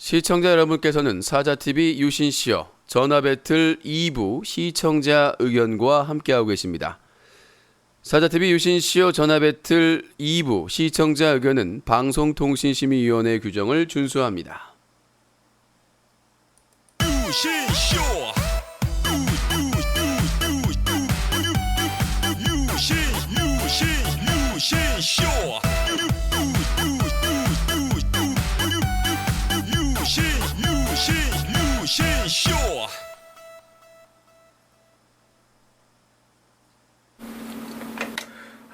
시청자 여러분께서는 사자TV 유신쇼 전화배틀 2부 시청자 의견과 함께하고 계십니다. 사자TV 유신쇼 전화배틀 2부 시청자 의견은 방송통신심의위원회 규정을 준수합니다. 유신쇼 유신쇼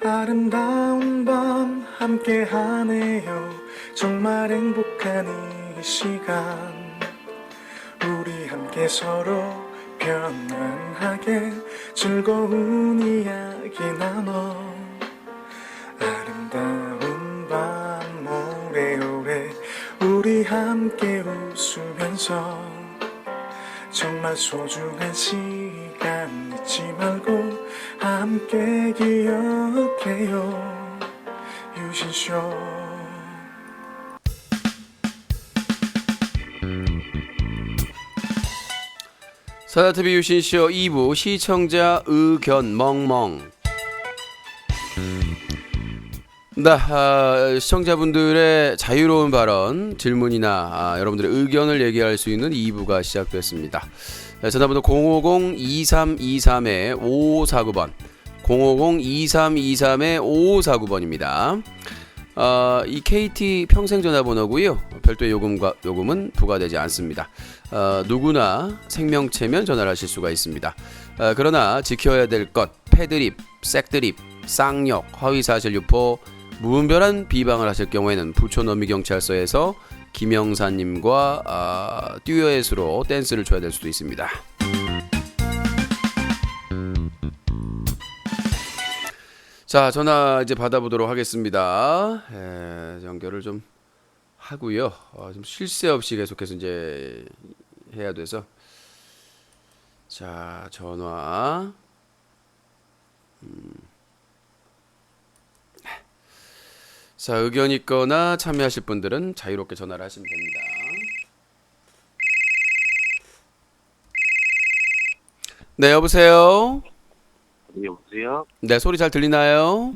아름다운 밤 함께하네요. 정말 행복한 이 시간 우리 함께 서로 편안하게 즐거운 이야기 나눠 아름다운 밤 오래오래 우리 함께 웃으면서 정말 소중한 시간 잊지 말고 함께 기억해요. 유신쇼. 사자TV 유신쇼 2부 시청자 의견 멍멍. 네, 시청자분들의 자유로운 발언, 질문이나 여러분들의 의견을 얘기할 수 있는 2부가 시작됐습니다. 전화번호 050-2323-5549번 050-2323-5549번입니다. 이 KT 평생 전화번호고요. 별도의 요금은 부과되지 않습니다. 누구나 생명체면 전화를 하실 수가 있습니다. 그러나 지켜야 될 것, 패드립, 색드립, 쌍욕, 허위사실 유포, 무분별한 비방을 하실 경우에는 부천어미경찰서에서 김영사님과 듀엣으로 댄스를 줘야 될 수도 있습니다. 자, 전화 이제 받아보도록 하겠습니다. 연결을 좀 하고요. 좀 쉴 새 없이 계속해서 이제 해야 돼서. 자, 전화. 자, 의견 있거나 참여하실 분들은 자유롭게 전화를 하시면 됩니다. 네, 여보세요? 네, 여보세요? 네, 소리 잘 들리나요?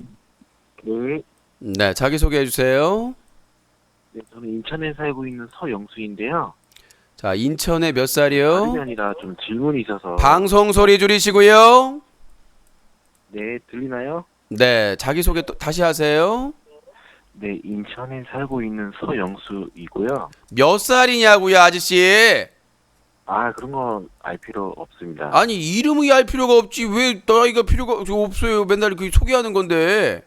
네. 네, 자기소개해 주세요. 네, 저는 인천에 살고 있는 서영수인데요. 자, 인천에 몇 살이요? 다름이 아니라 좀 질문이 있어서. 방송 소리 줄이시고요. 네, 들리나요? 네, 자기소개 또 다시 하세요. 네, 인천에 살고 있는 서영수이고요. 몇 살이냐고요, 아저씨? 아, 그런 거 알 필요 없습니다. 아니, 이름이 알 필요가 없지. 왜 나이가 필요가 없어요? 맨날 그 소개하는 건데.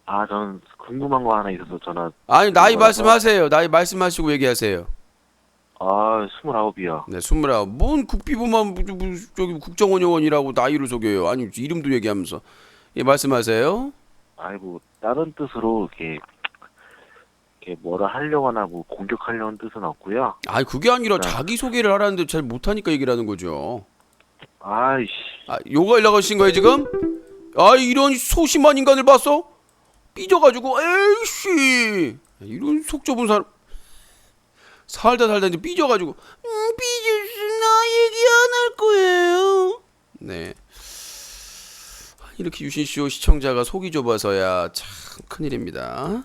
아, 저는 궁금한 거 하나 있어서 전화. 아니, 나이 거라서. 말씀하세요. 나이 말씀하시고 얘기하세요. 아, 29이요. 네, 29. 뭔 국비부만 저기 국정원요원이라고 나이를 속여요. 아니, 이름도 얘기하면서. 예, 말씀하세요. 아이고, 다른 뜻으로 이렇게 뭐라 하려거나 뭐 공격하려는 뜻은 없고요. 아니, 그게 아니라 네. 자기 소개를 하라는데 잘 못하니까 얘기를 하는 거죠. 아이씨. 아, 요가 연락하신 거예요, 지금? 아, 이런 소심한 인간을 봤어? 삐져가지고, 에이씨. 이런 속 좁은 사람. 살다 이제 삐져가지고, 삐졌어. 나 얘기 안 할 거예요. 네. 이렇게 유신쇼 시청자가 속이 좁아서야 참 큰일입니다.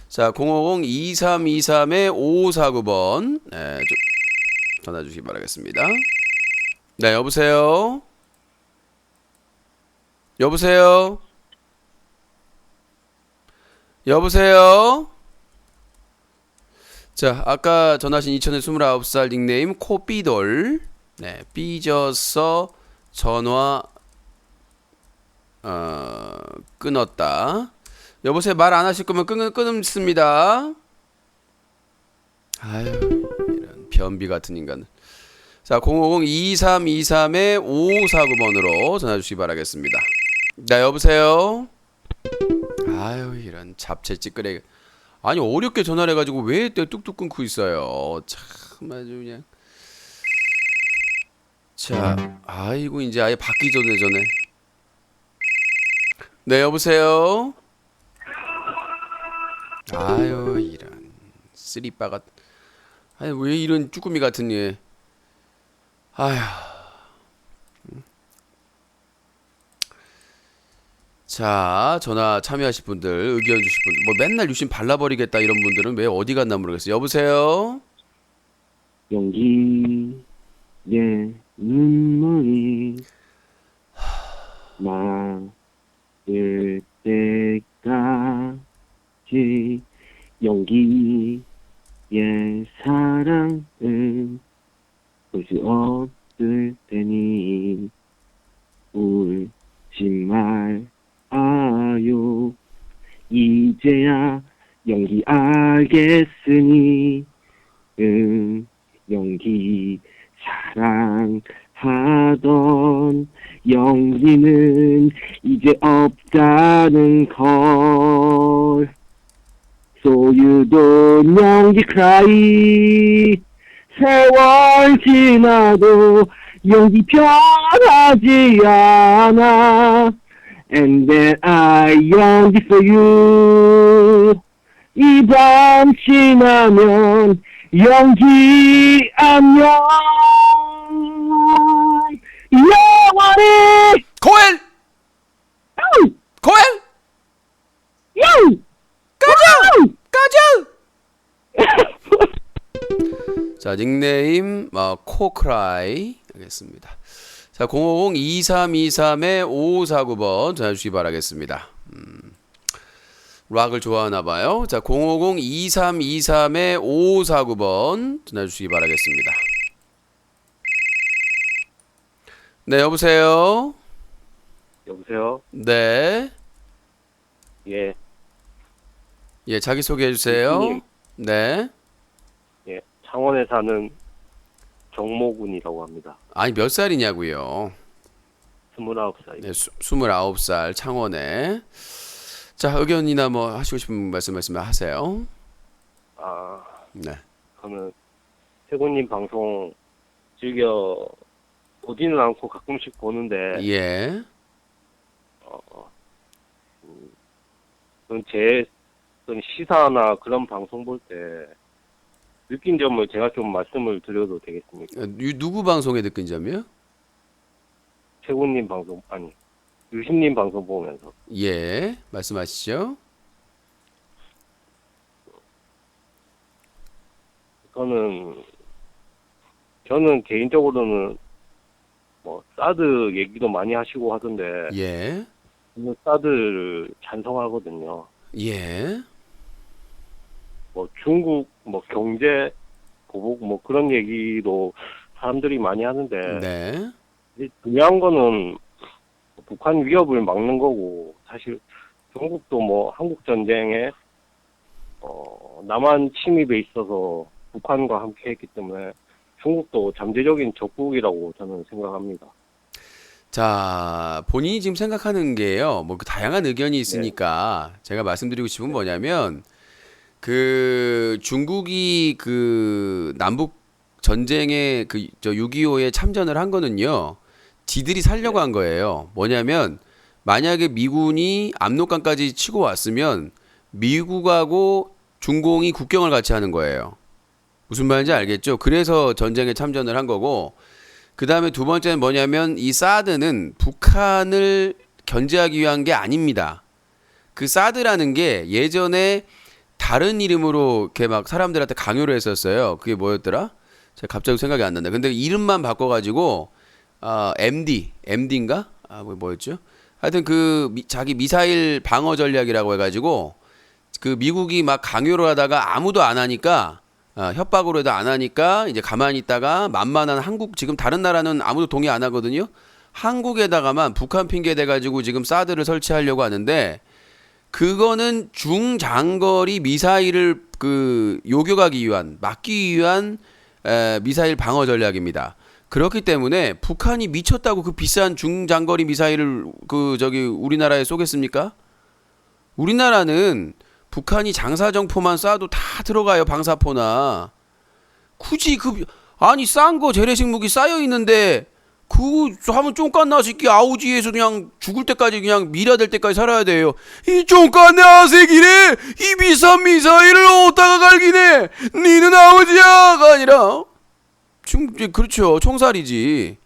자, 050-2323-5549번. 네, 전화 주시기 바라겠습니다. 네, 여보세요? 여보세요? 여보세요? 자, 아까 전화하신 2029살 닉네임 코삐돌. 네, 삐져서 전화 끊었다. 여보세요? 말 안 하실 거면 끊습니다. 아유, 이런 변비 같은 인간. 자, 050-2323-5549번으로 전화 주시기 바라겠습니다. 네, 여보세요? 아유, 이런 잡채 찌끄레기. 아니, 어렵게 전화를 해가지고 왜 뚝뚝 끊고 있어요. 참 아주 그냥. 자, 아이고, 이제 아예 받기 전에. 네, 여보세요? 아유, 이런 쓰리빠 같. 아니 왜 이런 쭈꾸미 같은 예. 아휴. 자, 전화 참여하실 분들, 의견 주실 분들, 뭐 맨날 유심 발라버리겠다 이런 분들은 왜 어디 갔나 모르겠어요. 여보세요? 연기의 눈물이 마를 때까지 연기의 사랑은 볼 수 없을 테니 울지 말아요. 이제야 연기 알겠으니 연기 사랑하던 연기는 이제 없다는 걸. So you don't 연기 cry. 세월 지나도 연기 변하지 않아. And then I 연기 for you. 이 밤 지나면 연기 안녕. 영원히 고엘! 고엘! 까죠! 자, 닉네임 코크라이 하겠습니다. 자, 050-2323-5549번 전화 주시기 바라겠습니다. 락을 좋아하나 봐요. 자, 050-2323-5549번 전화 주시기 바라겠습니다. 네, 여보세요? 여보세요? 네. 예, 예, 자기 소개해 주세요. 교수님. 네. 예, 창원에 사는 정모군이라고 합니다. 아니, 몇 살이냐고요? 29살. 네, 29살 창원에. 자, 의견이나 뭐 하시고 싶은 말씀 하세요. 아, 네. 저는 태구님 방송 즐겨 보지는 않고 가끔씩 보는데, 예. 그런 그런 시사나 그런 방송 볼 때 느낀 점을 제가 좀 말씀을 드려도 되겠습니까? 누구 방송에 느낀 점이요? 태구님 방송, 아니, 유신님 방송 보면서. 예. 말씀하시죠. 저는 개인적으로는 뭐 사드 얘기도 많이 하시고 하던데, 예. 저는 사드를 찬성하거든요. 예. 뭐 중국 뭐 경제 보복 뭐 그런 얘기도 사람들이 많이 하는데, 네. 이제 중요한 거는 북한 위협을 막는 거고, 사실 중국도 뭐 한국 전쟁에 남한 침입에 있어서 북한과 함께 했기 때문에 중국도 잠재적인 적국이라고 저는 생각합니다. 자, 본인이 지금 생각하는 게요. 뭐 그 다양한 의견이 있으니까 제가 말씀드리고 싶은 뭐냐면 그 중국이 그 남북 전쟁에 그 저 6.25에 참전을 한 거는요. 지들이 살려고 한 거예요. 뭐냐면 만약에 미군이 압록강까지 치고 왔으면 미국하고 중공이 국경을 같이 하는 거예요. 무슨 말인지 알겠죠? 그래서 전쟁에 참전을 한 거고, 그 다음에 두 번째는 뭐냐면 이 사드는 북한을 견제하기 위한 게 아닙니다. 그 사드라는 게 예전에 다른 이름으로 이렇게 막 사람들한테 강요를 했었어요. 그게 뭐였더라? 제가 갑자기 생각이 안 난다. 근데 이름만 바꿔가지고 MD인가? 뭐였죠? 하여튼 자기 미사일 방어 전략이라고 해가지고 그 미국이 막 강요를 하다가 아무도 안 하니까 협박으로 해도 안 하니까 이제 가만히 있다가 만만한 한국, 지금 다른 나라는 아무도 동의 안 하거든요. 한국에다가만 북한 핑계 대가지고 지금 사드를 설치하려고 하는데, 그거는 중장거리 미사일을 요격하기 위한, 막기 위한 미사일 방어 전략입니다. 그렇기 때문에 북한이 미쳤다고 그 비싼 중장거리 미사일을 우리나라에 쏘겠습니까? 우리나라는 북한이 장사정포만 쏴도 다 들어가요. 방사포나. 굳이 아니 싼 거 재래식 무기 쌓여 있는데 그 하면 쫑깐나 새끼 아우지에서 그냥 죽을 때까지 그냥 미라될 때까지 살아야 돼요. 이 쫑깐나 새끼네 이 비싼 미사일을 어디다가 갈기네 니는 아우지야가 아니라 지금 그렇죠 총살이지.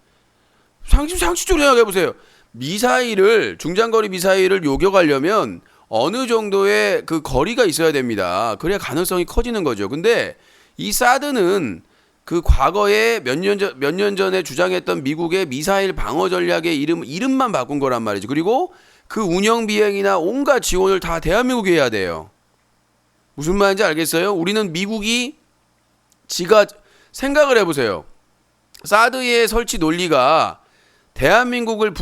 상식적으로 생각해 보세요. 미사일을 중장거리 미사일을 요격하려면 어느 정도의 그 거리가 있어야 됩니다. 그래야 가능성이 커지는 거죠. 근데 이 사드는 그 과거에 몇 년 전에 주장했던 미국의 미사일 방어 전략의 이름만 바꾼 거란 말이죠. 그리고 그 운영 비행이나 온갖 지원을 다 대한민국이 해야 돼요. 무슨 말인지 알겠어요? 우리는 미국이 지가 생각을 해보세요. 사드의 설치 논리가 대한민국을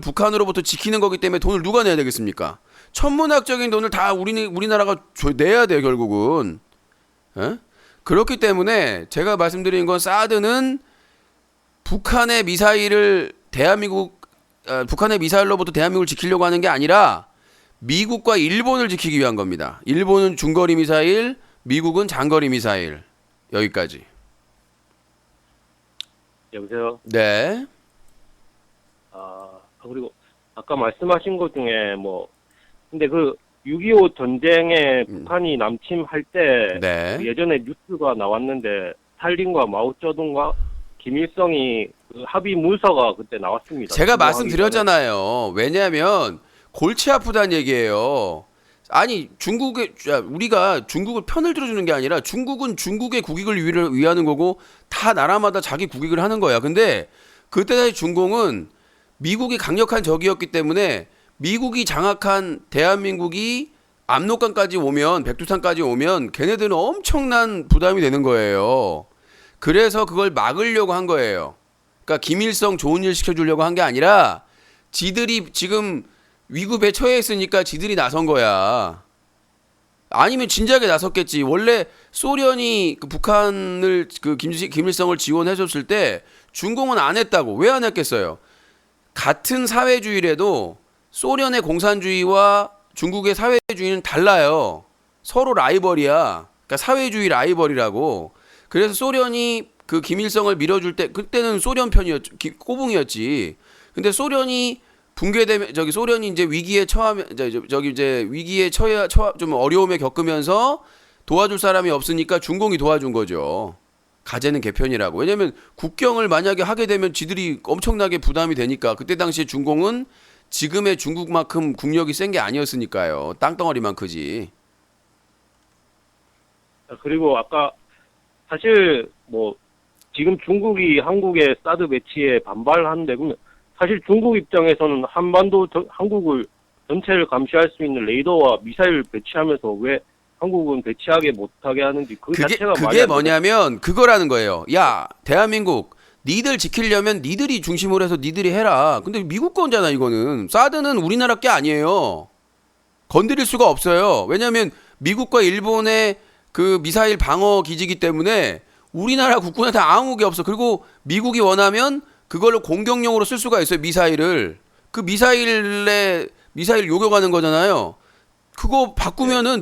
북한으로부터 지키는 거기 때문에 돈을 누가 내야 되겠습니까? 천문학적인 돈을 다 우리나라가 내야 돼요, 결국은. 에? 그렇기 때문에 제가 말씀드린 건 사드는 북한의 미사일로부터 대한민국을 지키려고 하는 게 아니라 미국과 일본을 지키기 위한 겁니다. 일본은 중거리 미사일, 미국은 장거리 미사일. 여기까지. 여보세요? 네. 그리고 아까 말씀하신 것 중에 근데 그 6.25 전쟁에 북한이 남침할 때 네. 예전에 뉴스가 나왔는데 스탈린과 마오쩌둥과 김일성이 그 합의 문서가 그때 나왔습니다. 제가 말씀드렸잖아요. 왜냐하면 골치 아프다는 얘기예요. 아니 우리가 중국을 편을 들어주는 게 아니라 중국은 중국의 국익을 위하는 거고 다 나라마다 자기 국익을 하는 거야. 근데 그때 당시 중공은 미국이 강력한 적이었기 때문에 미국이 장악한 대한민국이 압록강까지 오면 백두산까지 오면 걔네들은 엄청난 부담이 되는 거예요. 그래서 그걸 막으려고 한 거예요. 그러니까 김일성 좋은 일 시켜주려고 한 게 아니라 지들이 지금 위급에 처해 있으니까 지들이 나선 거야. 아니면 진작에 나섰겠지. 원래 소련이 그 북한을 김일성을 지원해줬을 때 중공은 안 했다고. 왜 안 했겠어요? 같은 사회주의라도 소련의 공산주의와 중국의 사회주의는 달라요. 서로 라이벌이야. 그러니까 사회주의 라이벌이라고. 그래서 소련이 그 김일성을 밀어줄 때 그때는 소련 편이었죠. 꼬붕이었지. 근데 소련이 붕괴되면 소련이 이제 위기에 처하면 위기에 좀 어려움에 겪으면서 도와줄 사람이 없으니까 중공이 도와준 거죠. 가재는 개편이라고. 왜냐면 국경을 만약에 하게 되면 지들이 엄청나게 부담이 되니까. 그때 당시에 중공은 지금의 중국만큼 국력이 센 게 아니었으니까요. 땅덩어리만 크지. 그리고 아까 사실 지금 중국이 한국의 사드 배치에 반발하는데 그러면 사실 중국 입장에서는 한국을 전체를 감시할 수 있는 레이더와 미사일 배치하면서 왜 한국은 배치하게 못하게 하는지 그게 뭐냐면 그거라는 거예요. 야, 대한민국 니들 지키려면 니들이 중심으로 해서 니들이 해라. 근데 미국 건잖아 이거는. 사드는 우리나라 게 아니에요. 건드릴 수가 없어요. 왜냐하면 미국과 일본의 그 미사일 방어 기지이기 때문에 우리나라 국군한테 아무 게 없어. 그리고 미국이 원하면 그걸로 공격용으로 쓸 수가 있어요. 미사일을. 그 미사일 요격하는 거잖아요. 그거 바꾸면은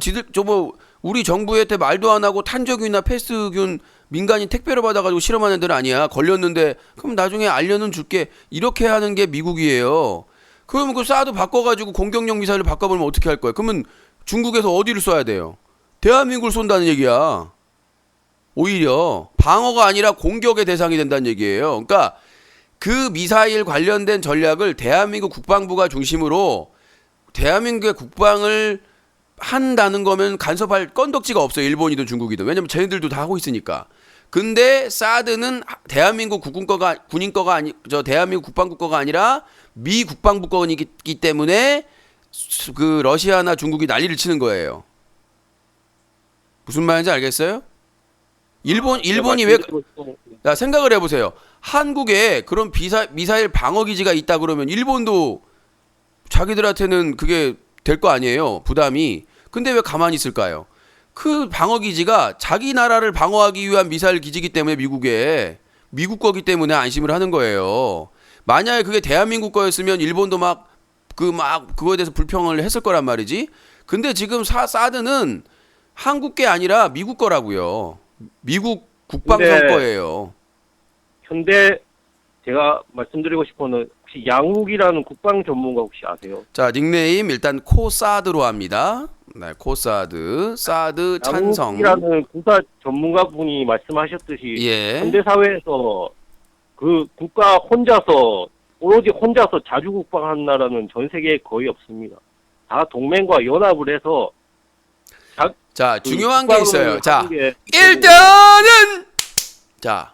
우리 정부한테 말도 안 하고 탄저균이나 패스트균 민간인 택배로 받아가지고 실험하는 애들 아니야. 걸렸는데 그럼 나중에 알려는 줄게. 이렇게 하는 게 미국이에요. 그러면 그 사드 바꿔가지고 공격용 미사일을 바꿔보면 어떻게 할 거야? 그러면 중국에서 어디를 쏴야 돼요? 대한민국을 쏜다는 얘기야. 오히려 방어가 아니라 공격의 대상이 된다는 얘기예요. 그러니까 그 미사일 관련된 전략을 대한민국 국방부가 중심으로 대한민국의 국방을 한다는 거면 간섭할 건덕지가 없어요. 일본이든 중국이든. 왜냐면 쟤네들도 다 하고 있으니까. 근데 사드는 대한민국 군인 거가 대한민국 국방부 거가 아니라 미 국방부 거이기 때문에 그 러시아나 중국이 난리를 치는 거예요. 무슨 말인지 알겠어요? 일본이 왜 생각을 해보세요. 한국에 그런 미사일 방어 기지가 있다 그러면 일본도 자기들한테는 그게 될 거 아니에요. 부담이. 근데 왜 가만히 있을까요? 그 방어 기지가 자기 나라를 방어하기 위한 미사일 기지이기 때문에 미국 거기 때문에 안심을 하는 거예요. 만약에 그게 대한민국 거였으면 일본도 그거에 대해서 불평을 했을 거란 말이지. 근데 지금 사드는 한국 게 아니라 미국 거라고요. 미국 국방성 거예요. 현대 제가 말씀드리고 싶은 건 혹시 양욱이라는 국방 전문가 혹시 아세요? 자, 닉네임 일단 코사드로 합니다. 네, 코사드, 사드 찬성. 양욱이라는 군사 전문가분이 말씀하셨듯이 예. 현대 사회에서 그 국가 혼자서 오로지 혼자서 자주 국방하는 나라는 전 세계에 거의 없습니다. 다 동맹과 연합을 해서 자, 그 중요한 게 국방을 있어요. 자, 하는 게 일단은 자,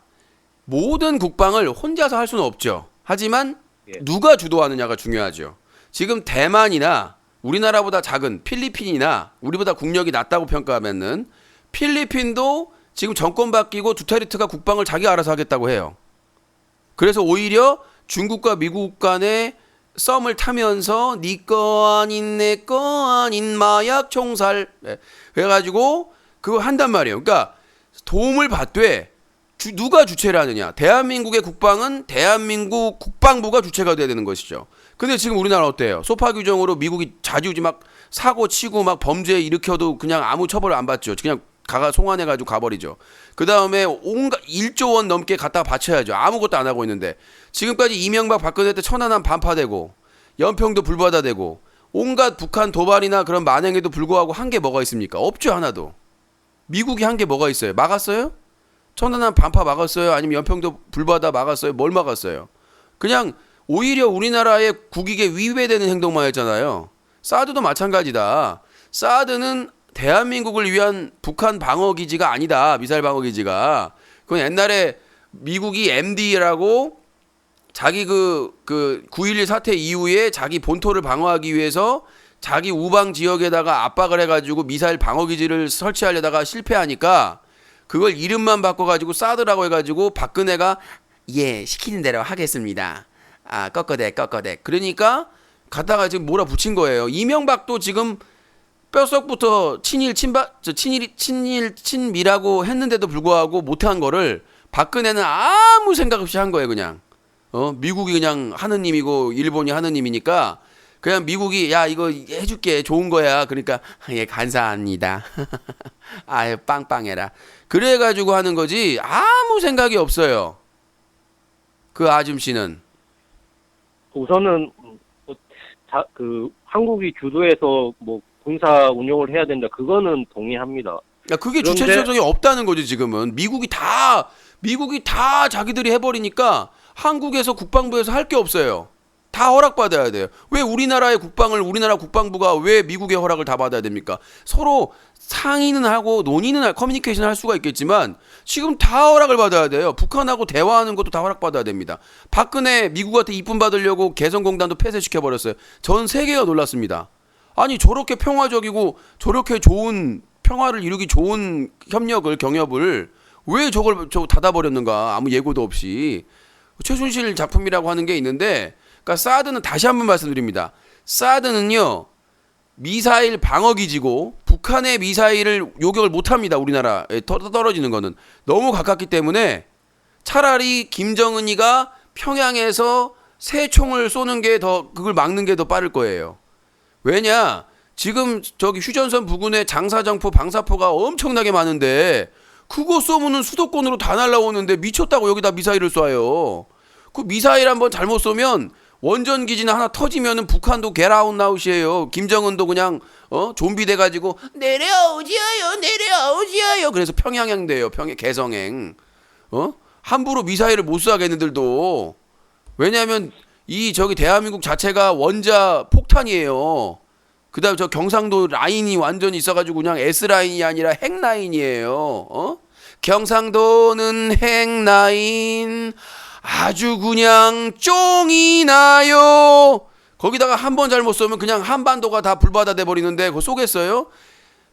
모든 국방을 혼자서 할 수는 없죠. 하지만 예. 누가 주도하느냐가 중요하죠. 지금 대만이나 우리나라보다 작은 필리핀이나 우리보다 국력이 낮다고 평가하면은 필리핀도 지금 정권 바뀌고 두테르테가 국방을 자기가 알아서 하겠다고 해요. 그래서 오히려 중국과 미국 간의 썸을 타면서 니 거 아닌 내 거 아닌 마약 총살 그래가지고 그거 한단 말이에요. 그러니까 도움을 받되 누가 주체를 하느냐. 대한민국의 국방은 대한민국 국방부가 주체가 돼야 되는 것이죠. 근데 지금 우리나라 어때요? 소파 규정으로 미국이 자주지 막 사고 치고 막 범죄 일으켜도 그냥 아무 처벌을 안 받죠. 그냥 가가 송환해가지고 가버리죠. 그 다음에 온갖 1조 원 넘게 갖다가 바쳐야죠. 아무것도 안 하고 있는데 지금까지 이명박 박근혜 때 천안함 반파되고 연평도 불바다되고 온갖 북한 도발이나 그런 만행에도 불구하고 한 게 뭐가 있습니까? 없죠. 하나도. 미국이 한 게 뭐가 있어요? 막았어요? 천안함 반파 막았어요? 아니면 연평도 불바다 막았어요? 뭘 막았어요? 그냥 오히려 우리나라의 국익에 위배되는 행동만 했잖아요. 사드도 마찬가지다. 사드는 대한민국을 위한 북한 방어기지가 아니다. 미사일 방어기지가. 그건 옛날에 미국이 MD라고 자기 그 9.11 사태 이후에 자기 본토를 방어하기 위해서 자기 우방 지역에다가 압박을 해가지고 미사일 방어기지를 설치하려다가 실패하니까 그걸 이름만 바꿔가지고 사드라고 해가지고 박근혜가 예 시키는 대로 하겠습니다. 아 꺾어대. 그러니까 갖다가 지금 몰아붙인 거예요. 이명박도 지금 뼛속부터 친일 친미라고 했는데도 불구하고 못한 거를 박근혜는 아무 생각 없이 한 거예요. 그냥 미국이 그냥 하느님이고 일본이 하느님이니까 그냥 미국이 야 이거 해줄게 좋은 거야. 그러니까 예 감사합니다. 아유 빵빵해라. 그래가지고 하는 거지 아무 생각이 없어요. 그 아줌씨는. 우선은 그 한국이 주도해서 뭐 군사 운용을 해야 된다. 그거는 동의합니다. 야, 그게 그런데- 주체성이 없다는 거지 지금은. 미국이 다 자기들이 해버리니까 한국에서 국방부에서 할 게 없어요. 다 허락받아야 돼요. 왜 우리나라의 국방을 우리나라 국방부가 왜 미국의 허락을 다 받아야 됩니까? 서로 상의는 하고 논의는 커뮤니케이션 할 수가 있겠지만 지금 다 허락을 받아야 돼요. 북한하고 대화하는 것도 다 허락받아야 됩니다. 박근혜 미국한테 이쁨 받으려고 개성공단도 폐쇄시켜버렸어요. 전 세계가 놀랐습니다. 아니 저렇게 평화적이고 저렇게 좋은 평화를 이루기 좋은 협력을 경협을 왜 저걸 닫아버렸는가. 아무 예고도 없이. 최순실 작품이라고 하는 게 있는데 그러니까 사드는 다시 한번 말씀드립니다. 사드는요 미사일 방어기지고 북한의 미사일을 요격을 못합니다. 우리나라에 떨어지는 거는 너무 가깝기 때문에 차라리 김정은이가 평양에서 새 총을 쏘는 게 더 그걸 막는 게 더 빠를 거예요. 왜냐 지금 저기 휴전선 부근에 장사정포 방사포가 엄청나게 많은데 그거 쏘면은 수도권으로 다 날라오는데 미쳤다고 여기다 미사일을 쏴요. 그 미사일 한번 잘못 쏘면 원전 기지나 하나 터지면은 북한도 겟아웃 나웃이에요. 김정은도 그냥 좀비 돼가지고 내려오지어요. 그래서 평양행 돼요. 개성행. 함부로 미사일을 못 쏴겠는들도. 왜냐하면 이 저기 대한민국 자체가 원자 폭탄이에요. 그다음 저 경상도 라인이 완전히 있어가지고 그냥 S 라인이 아니라 핵 라인이에요. 경상도는 핵 라인. 아주 그냥 쫑이 나요. 거기다가 한 번 잘못 쏘면 그냥 한반도가 다 불바다 돼버리는데 그거 쏘겠어요?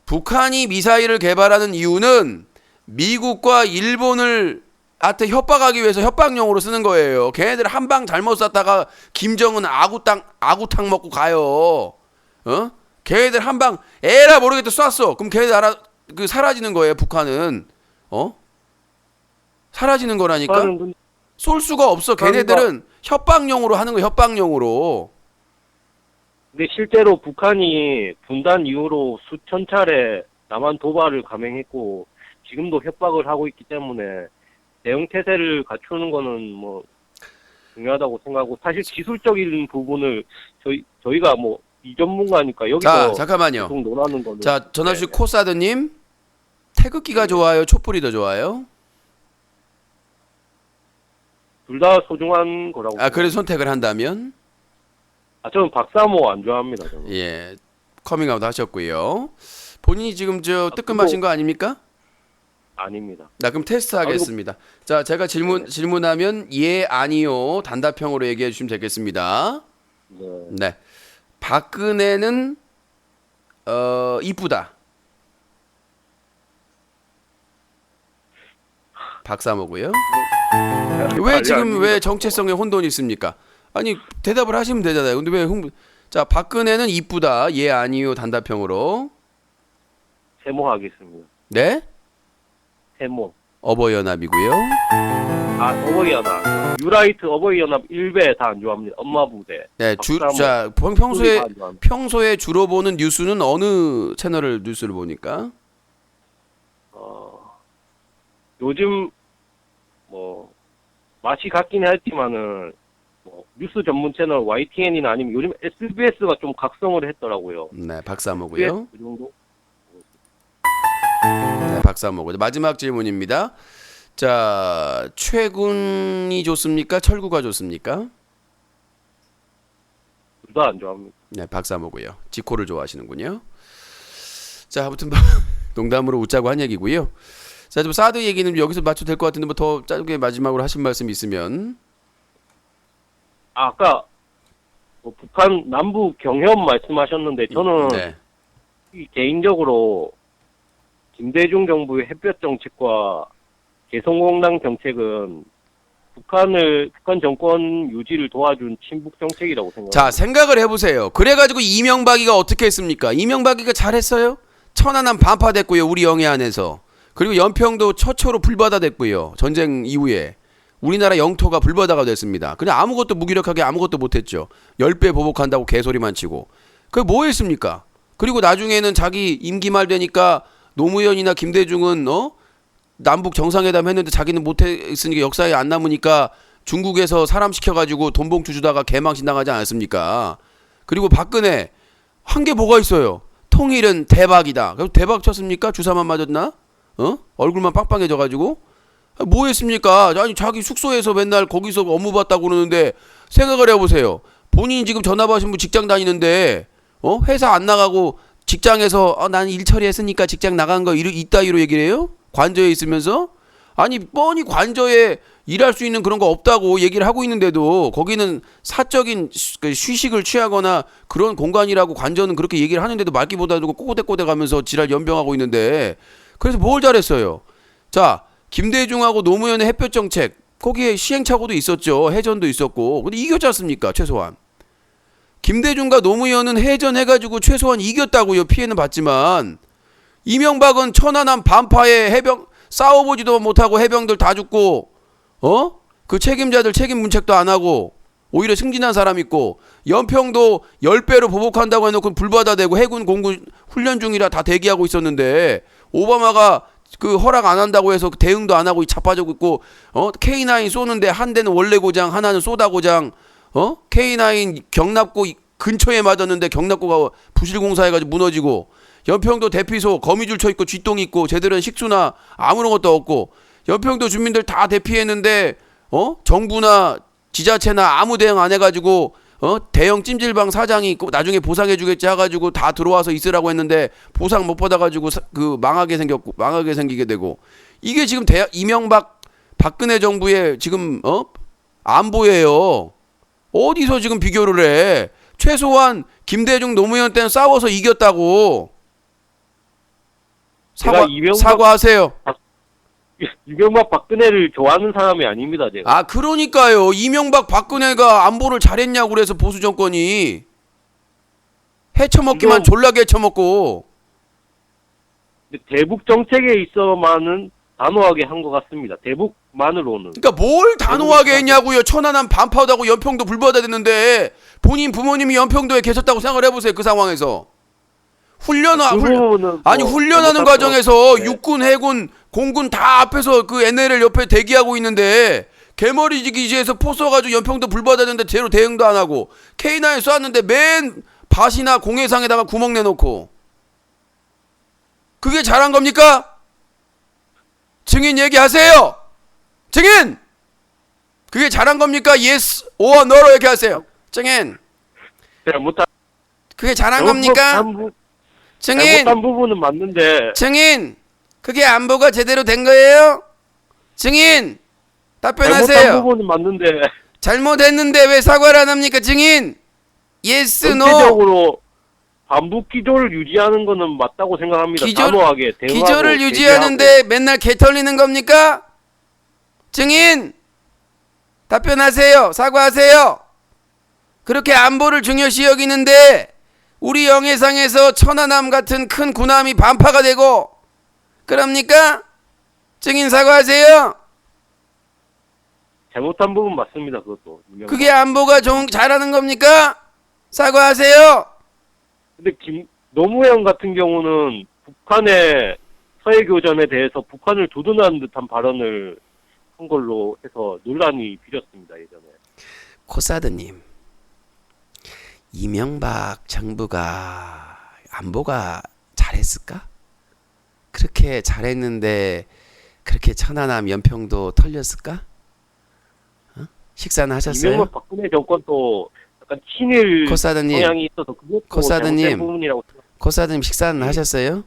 북한이 미사일을 개발하는 이유는 미국과 일본을 한테 협박하기 위해서 협박용으로 쓰는 거예요. 걔네들 한 방 잘못 쐈다가 김정은 아구탕 먹고 가요. 걔네들 한 방 에라 모르겠다 쐈어. 그럼 걔네들 사라지는 거예요. 북한은 사라지는 거라니까. 쏠 수가 없어. 걔네들은 협박용으로 하는 거야. 협박용으로. 근데 실제로 북한이 분단 이후로 수천 차례 남한 도발을 감행했고 지금도 협박을 하고 있기 때문에 대응 태세를 갖추는 거는 뭐 중요하다고 생각하고 사실 기술적인 부분을 저희가 뭐 이전문가니까 여기서 자, 잠깐만요. 계속 논하는 거는 자, 전화 주신 네. 코사드님, 태극기가 좋아요? 촛불이 더 좋아요? 둘 다 소중한 거라고. 아, 그래서 선택을 한다면? 저는 박사모 안 좋아합니다. 저는. 예, 커밍아웃 하셨고요. 본인이 지금 저 뜨끔하신 거 아닙니까? 아닙니다. 나 그럼 테스트 하겠습니다. 자, 제가 질문하면 예, 아니요 단답형으로 얘기해 주시면 되겠습니다. 네. 네, 박근혜는 이쁘다. 박사모고요. 왜 지금 왜 정체성에 혼돈이 있습니까? 아니 대답을 하시면 되잖아요. 근데 왜 자, 박근혜는 이쁘다. 예, 아니요 단답형으로. 세모하겠습니다. 네? 세모. 어버이연합이고요. 어버이연합. 유라이트 어버이연합 1배 다 안 좋아합니다. 엄마 부대. 네, 박사모. 자, 소리 다안 좋아합니다. 평소에 주로 보는 뉴스는 어느 채널을 뉴스를 보니까? 요즘 뭐 맛이 같긴 했지만은 뭐 뉴스 전문 채널 YTN이나 아니면 요즘 SBS가 좀 각성을 했더라고요. 네, 박사모고요. 그 정도. 네, 박사모고. 마지막 질문입니다. 자, 최군이 좋습니까? 철구가 좋습니까? 둘 다 안 좋아합니다. 네, 박사모고요. 지코를 좋아하시는군요. 자, 아무튼 농담으로 웃자고 한 얘기고요. 자, 좀 사드 얘기는 여기서 맞춰도 될 것 같은데 뭐 더 짧게 마지막으로 하신 말씀 있으면. 아까 뭐 북한 남북 경협 말씀하셨는데 저는 네. 개인적으로 김대중 정부의 햇볕 정책과 개성공단 정책은 북한 정권 유지를 도와준 친북 정책이라고 생각합니다. 자, 생각을 해보세요. 그래가지고 이명박이가 어떻게 했습니까? 이명박이가 잘했어요? 천안함 반파됐고요. 우리 영해안에서. 그리고 연평도 처초로 불바다 됐고요. 전쟁 이후에. 우리나라 영토가 불바다가 됐습니다. 그냥 아무것도 무기력하게 아무것도 못했죠. 10배 보복한다고 개소리만 치고. 그게 뭐 했습니까? 그리고 나중에는 자기 임기 말 되니까 노무현이나 김대중은 남북 정상회담 했는데 자기는 못했으니까 역사에 안 남으니까 중국에서 사람 시켜가지고 돈봉투 주다가 개망신 당하지 않았습니까? 그리고 박근혜 한 게 뭐가 있어요? 통일은 대박이다. 그래서 대박 쳤습니까? 주사만 맞았나? 얼굴만 빵빵해져가지고 뭐 했습니까? 아니 자기 숙소에서 맨날 거기서 업무 봤다고 그러는데 생각을 해보세요. 본인이 지금 전화 받으신 분 직장 다니는데 회사 안 나가고 직장에서 난 일 처리했으니까 직장 나간 거 이따위로 얘기를 해요? 관저에 있으면서? 아니 뻔히 관저에 일할 수 있는 그런 거 없다고 얘기를 하고 있는데도 거기는 사적인 휴식을 취하거나 그런 공간이라고 관저는 그렇게 얘기를 하는데도 말귀보다도 꼬대꼬대 가면서 지랄 연병하고 있는데 그래서 뭘 잘했어요? 자, 김대중하고 노무현의 햇볕 정책 거기에 시행착오도 있었죠. 해전도 있었고. 근데 이겼지 않습니까? 최소한. 김대중과 노무현은 해전해가지고 최소한 이겼다고요. 피해는 봤지만 이명박은 천안함 반파에 해병 싸워보지도 못하고 해병들 다 죽고 그 책임자들 책임 문책도 안 하고 오히려 승진한 사람 있고 연평도 10배로 보복한다고 해놓고 불바다 되고 해군 공군 훈련 중이라 다 대기하고 있었는데 오바마가 그 허락 안 한다고 해서 대응도 안 하고 자빠지고 있고 K9 쏘는데 한 대는 원래 고장 하나는 쏘다 고장 K9 경납고 근처에 맞았는데 경납고가 부실공사해가지고 무너지고 연평도 대피소 거미줄 쳐있고 쥐똥 있고 제대로 식수나 아무런 것도 없고 연평도 주민들 다 대피했는데 정부나 지자체나 아무 대응 안 해가지고 대형 찜질방 사장이 있고 나중에 보상해주겠지 해가지고 다 들어와서 있으라고 했는데 보상 못 받아가지고 그 망하게 생기게 되고 이게 지금 이명박 박근혜 정부의 지금 안보예요. 어디서 지금 비교를 해? 최소한 김대중 노무현 때는 싸워서 이겼다고. 사과하세요. 이명박 박근혜를 좋아하는 사람이 아닙니다, 제가. 아, 그러니까요. 이명박 박근혜가 안보를 잘했냐고 그래서 보수 정권이 해쳐먹기만 졸라게 해쳐먹고. 대북 정책에 있어만은 단호하게 한 것 같습니다. 대북만으로는. 그러니까 뭘 단호하게 했냐고요. 천안함 반파하다고 연평도 불바다 됐는데 본인 부모님이 연평도에 계셨다고 생각을 해보세요. 그 상황에서. 훈련하는 과정에서 네. 육군, 해군, 공군 다 앞에서 그 NLL 옆에 대기하고 있는데 개머리 기지에서 포 쏘가지고 연평도 불 받았는데 제대로 대응도 안 하고 K9 쏘았는데 맨 밭이나 공해상에다가 구멍 내놓고 그게 잘한 겁니까? 증인 얘기하세요. 증인 그게 잘한 겁니까? Yes or No로 얘기하세요. 증인 잘못한 그게 잘한 겁니까? 증인 잘못한 부분은 맞는데 증인 그게 안보가 제대로 된 거예요? 증인 잘못한 답변하세요. 부분은 맞는데 잘못했는데 왜 사과를 안 합니까? 증인 yes no 전체적으로 반복 기조를 유지하는 거는 맞다고 생각합니다. 단호하게 대응하고 기조를 제기하고. 유지하는데 맨날 개 털리는 겁니까? 증인 답변하세요. 사과하세요. 그렇게 안보를 중요시 여기는데 우리 영해상에서 천안함 같은 큰 군함이 반파가 되고 그럽니까? 증인 사과하세요. 잘못한 부분 맞습니다. 그것도. 그게 안보가 잘하는 겁니까? 사과하세요. 근데 노무현 같은 경우는 북한의 서해교전에 대해서 북한을 두둔하는 듯한 발언을 한 걸로 해서 논란이 빚었습니다. 예전에. 코사드님, 이명박 정부가 안보가 잘했을까? 그렇게 잘했는데 그렇게 천안함 연평도 털렸을까? 식사는 하셨어요? 이명박 박근혜 정권도 약간 친일 코사드님, 성향이 있어서 그것도 코사드님. 잘못된 부분이라고 생각합니다. 코사드님 식사는 하셨어요?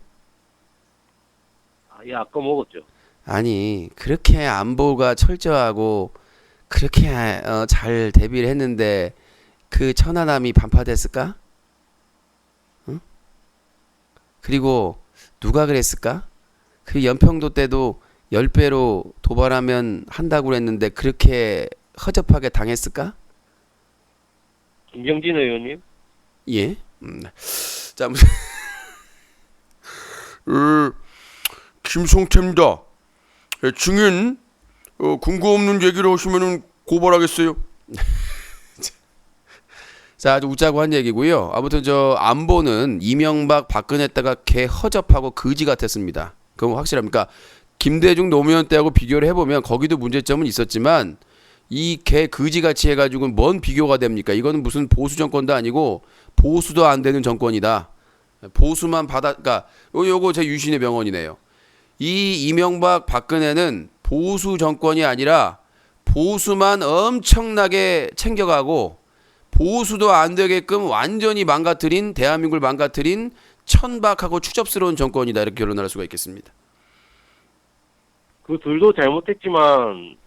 예, 아까 먹었죠. 아니 그렇게 안보가 철저하고 그렇게 잘 대비를 했는데 그 천안함이 반파됐을까? 응? 그리고 누가 그랬을까? 그 연평도 때도 10배로 도발하면 한다고 그랬는데 그렇게 허접하게 당했을까? 김경진 의원님. 예. 자, 무슨 김성태입니다. 증인 근거 없는 얘기를 하시면은 고발하겠어요. 자, 아주 웃자고 한 얘기고요. 아무튼 저 안보는 이명박 박근혜 때가 개 허접하고 거지 같았습니다. 그건 확실합니까? 김대중 노무현 때하고 비교를 해보면 거기도 문제점은 있었지만 이 개 거지같이 해가지고 뭔 비교가 됩니까? 이거는 무슨 보수 정권도 아니고 보수도 안 되는 정권이다. 보수만 그러니까 요거 제 유신의 명언이네요. 이 이명박 박근혜는 보수 정권이 아니라 보수만 엄청나게 챙겨가고 보수도 안 되게끔 완전히 망가뜨린 대한민국을 망가뜨린 천박하고 추접스러운 정권이다. 이렇게 결론할 수가 있겠습니다. 그 둘도 잘못했지만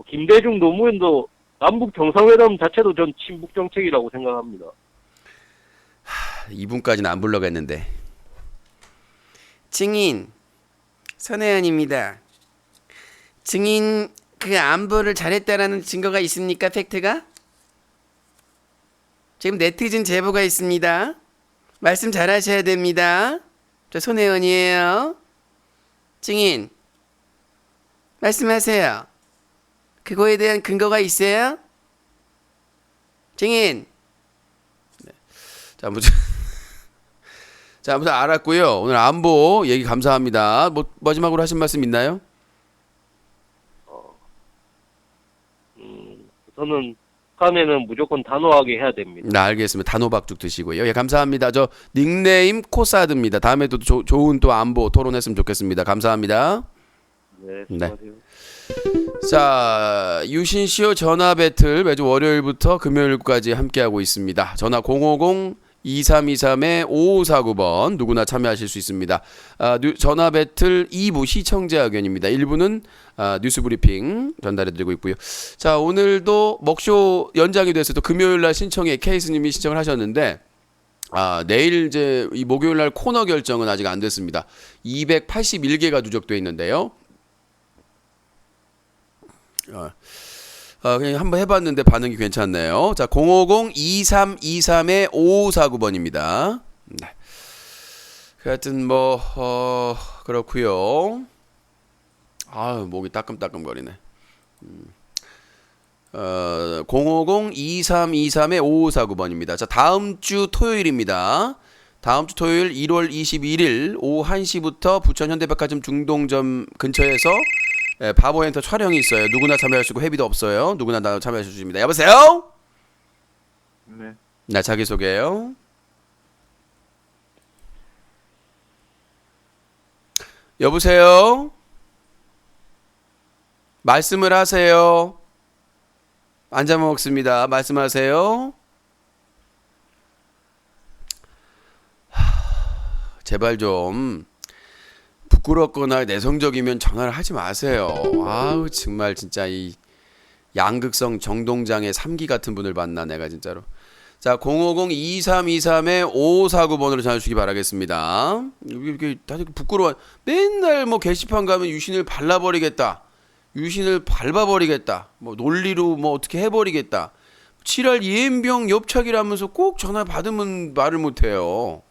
김대중 노무현도 남북 정상회담 자체도 전 친북 정책이라고 생각합니다. 이분까지는 안 불러겠는데. 증인 선혜연입니다. 증인 그 안보를 잘했다라는 증거가 있습니까? 팩트가? 지금 네티즌 제보가 있습니다. 말씀 잘하셔야 됩니다. 저 손혜원이에요. 증인 말씀하세요. 그거에 대한 근거가 있어요? 증인. 네. 자, 아무튼 알았고요. 오늘 안보 얘기 감사합니다. 뭐 마지막으로 하신 말씀 있나요? 저는 북한에는 무조건 단호하게 해야 됩니다. 네, 알겠습니다. 단호박죽 드시고요. 예, 감사합니다. 저 닉네임 코사드입니다. 다음에도 좋은 또 안보 토론했으면 좋겠습니다. 감사합니다. 네, 수고하세요. 자, 유신시오 전화 배틀 매주 월요일부터 금요일까지 함께하고 있습니다. 전화 050-2323-5549번 누구나 참여하실 수 있습니다. 전화 배틀 2부 시청자 의견입니다. 1부는 뉴스 브리핑 전달해드리고 있고요. 자, 오늘도 먹쇼 연장이 돼서 금요일날 신청에 케이스님이 신청을 하셨는데 내일 이제 이 목요일날 코너 결정은 아직 안 됐습니다. 281개가 누적되어 있는데요. 그냥 한번 해봤는데 반응이 괜찮네요. 자, 050-2323-5549번입니다. 네. 하여튼 뭐 그렇고요. 목이 따끔따끔거리네. 050-2323-5549번입니다. 자, 다음 주 토요일입니다. 다음 주 토요일 1월 21일 오후 1시부터 부천 현대백화점 중동점 근처에서 바보 엔터 촬영이 있어요. 누구나 참여할 수 있고 회비도 없어요. 누구나 다 참여하실 수 있습니다. 여보세요? 네. 네, 자기소개요. 여보세요? 말씀을 하세요. 안 잡아먹습니다. 말씀하세요. 제발 좀 부끄럽거나 내성적이면 전화를 하지 마세요. 아우 정말 진짜 이 양극성 정동장의 3기 같은 분을 만나 내가 진짜로. 자, 050-2323-5549번으로 전화 주시기 바라겠습니다. 이렇게 다들 부끄러워. 맨날 뭐 게시판 가면 유신을 발라버리겠다. 유신을 밟아버리겠다. 뭐 논리로 뭐 어떻게 해버리겠다. 칠할 예인병 옆차기라면서 꼭 전화 받으면 말을 못해요.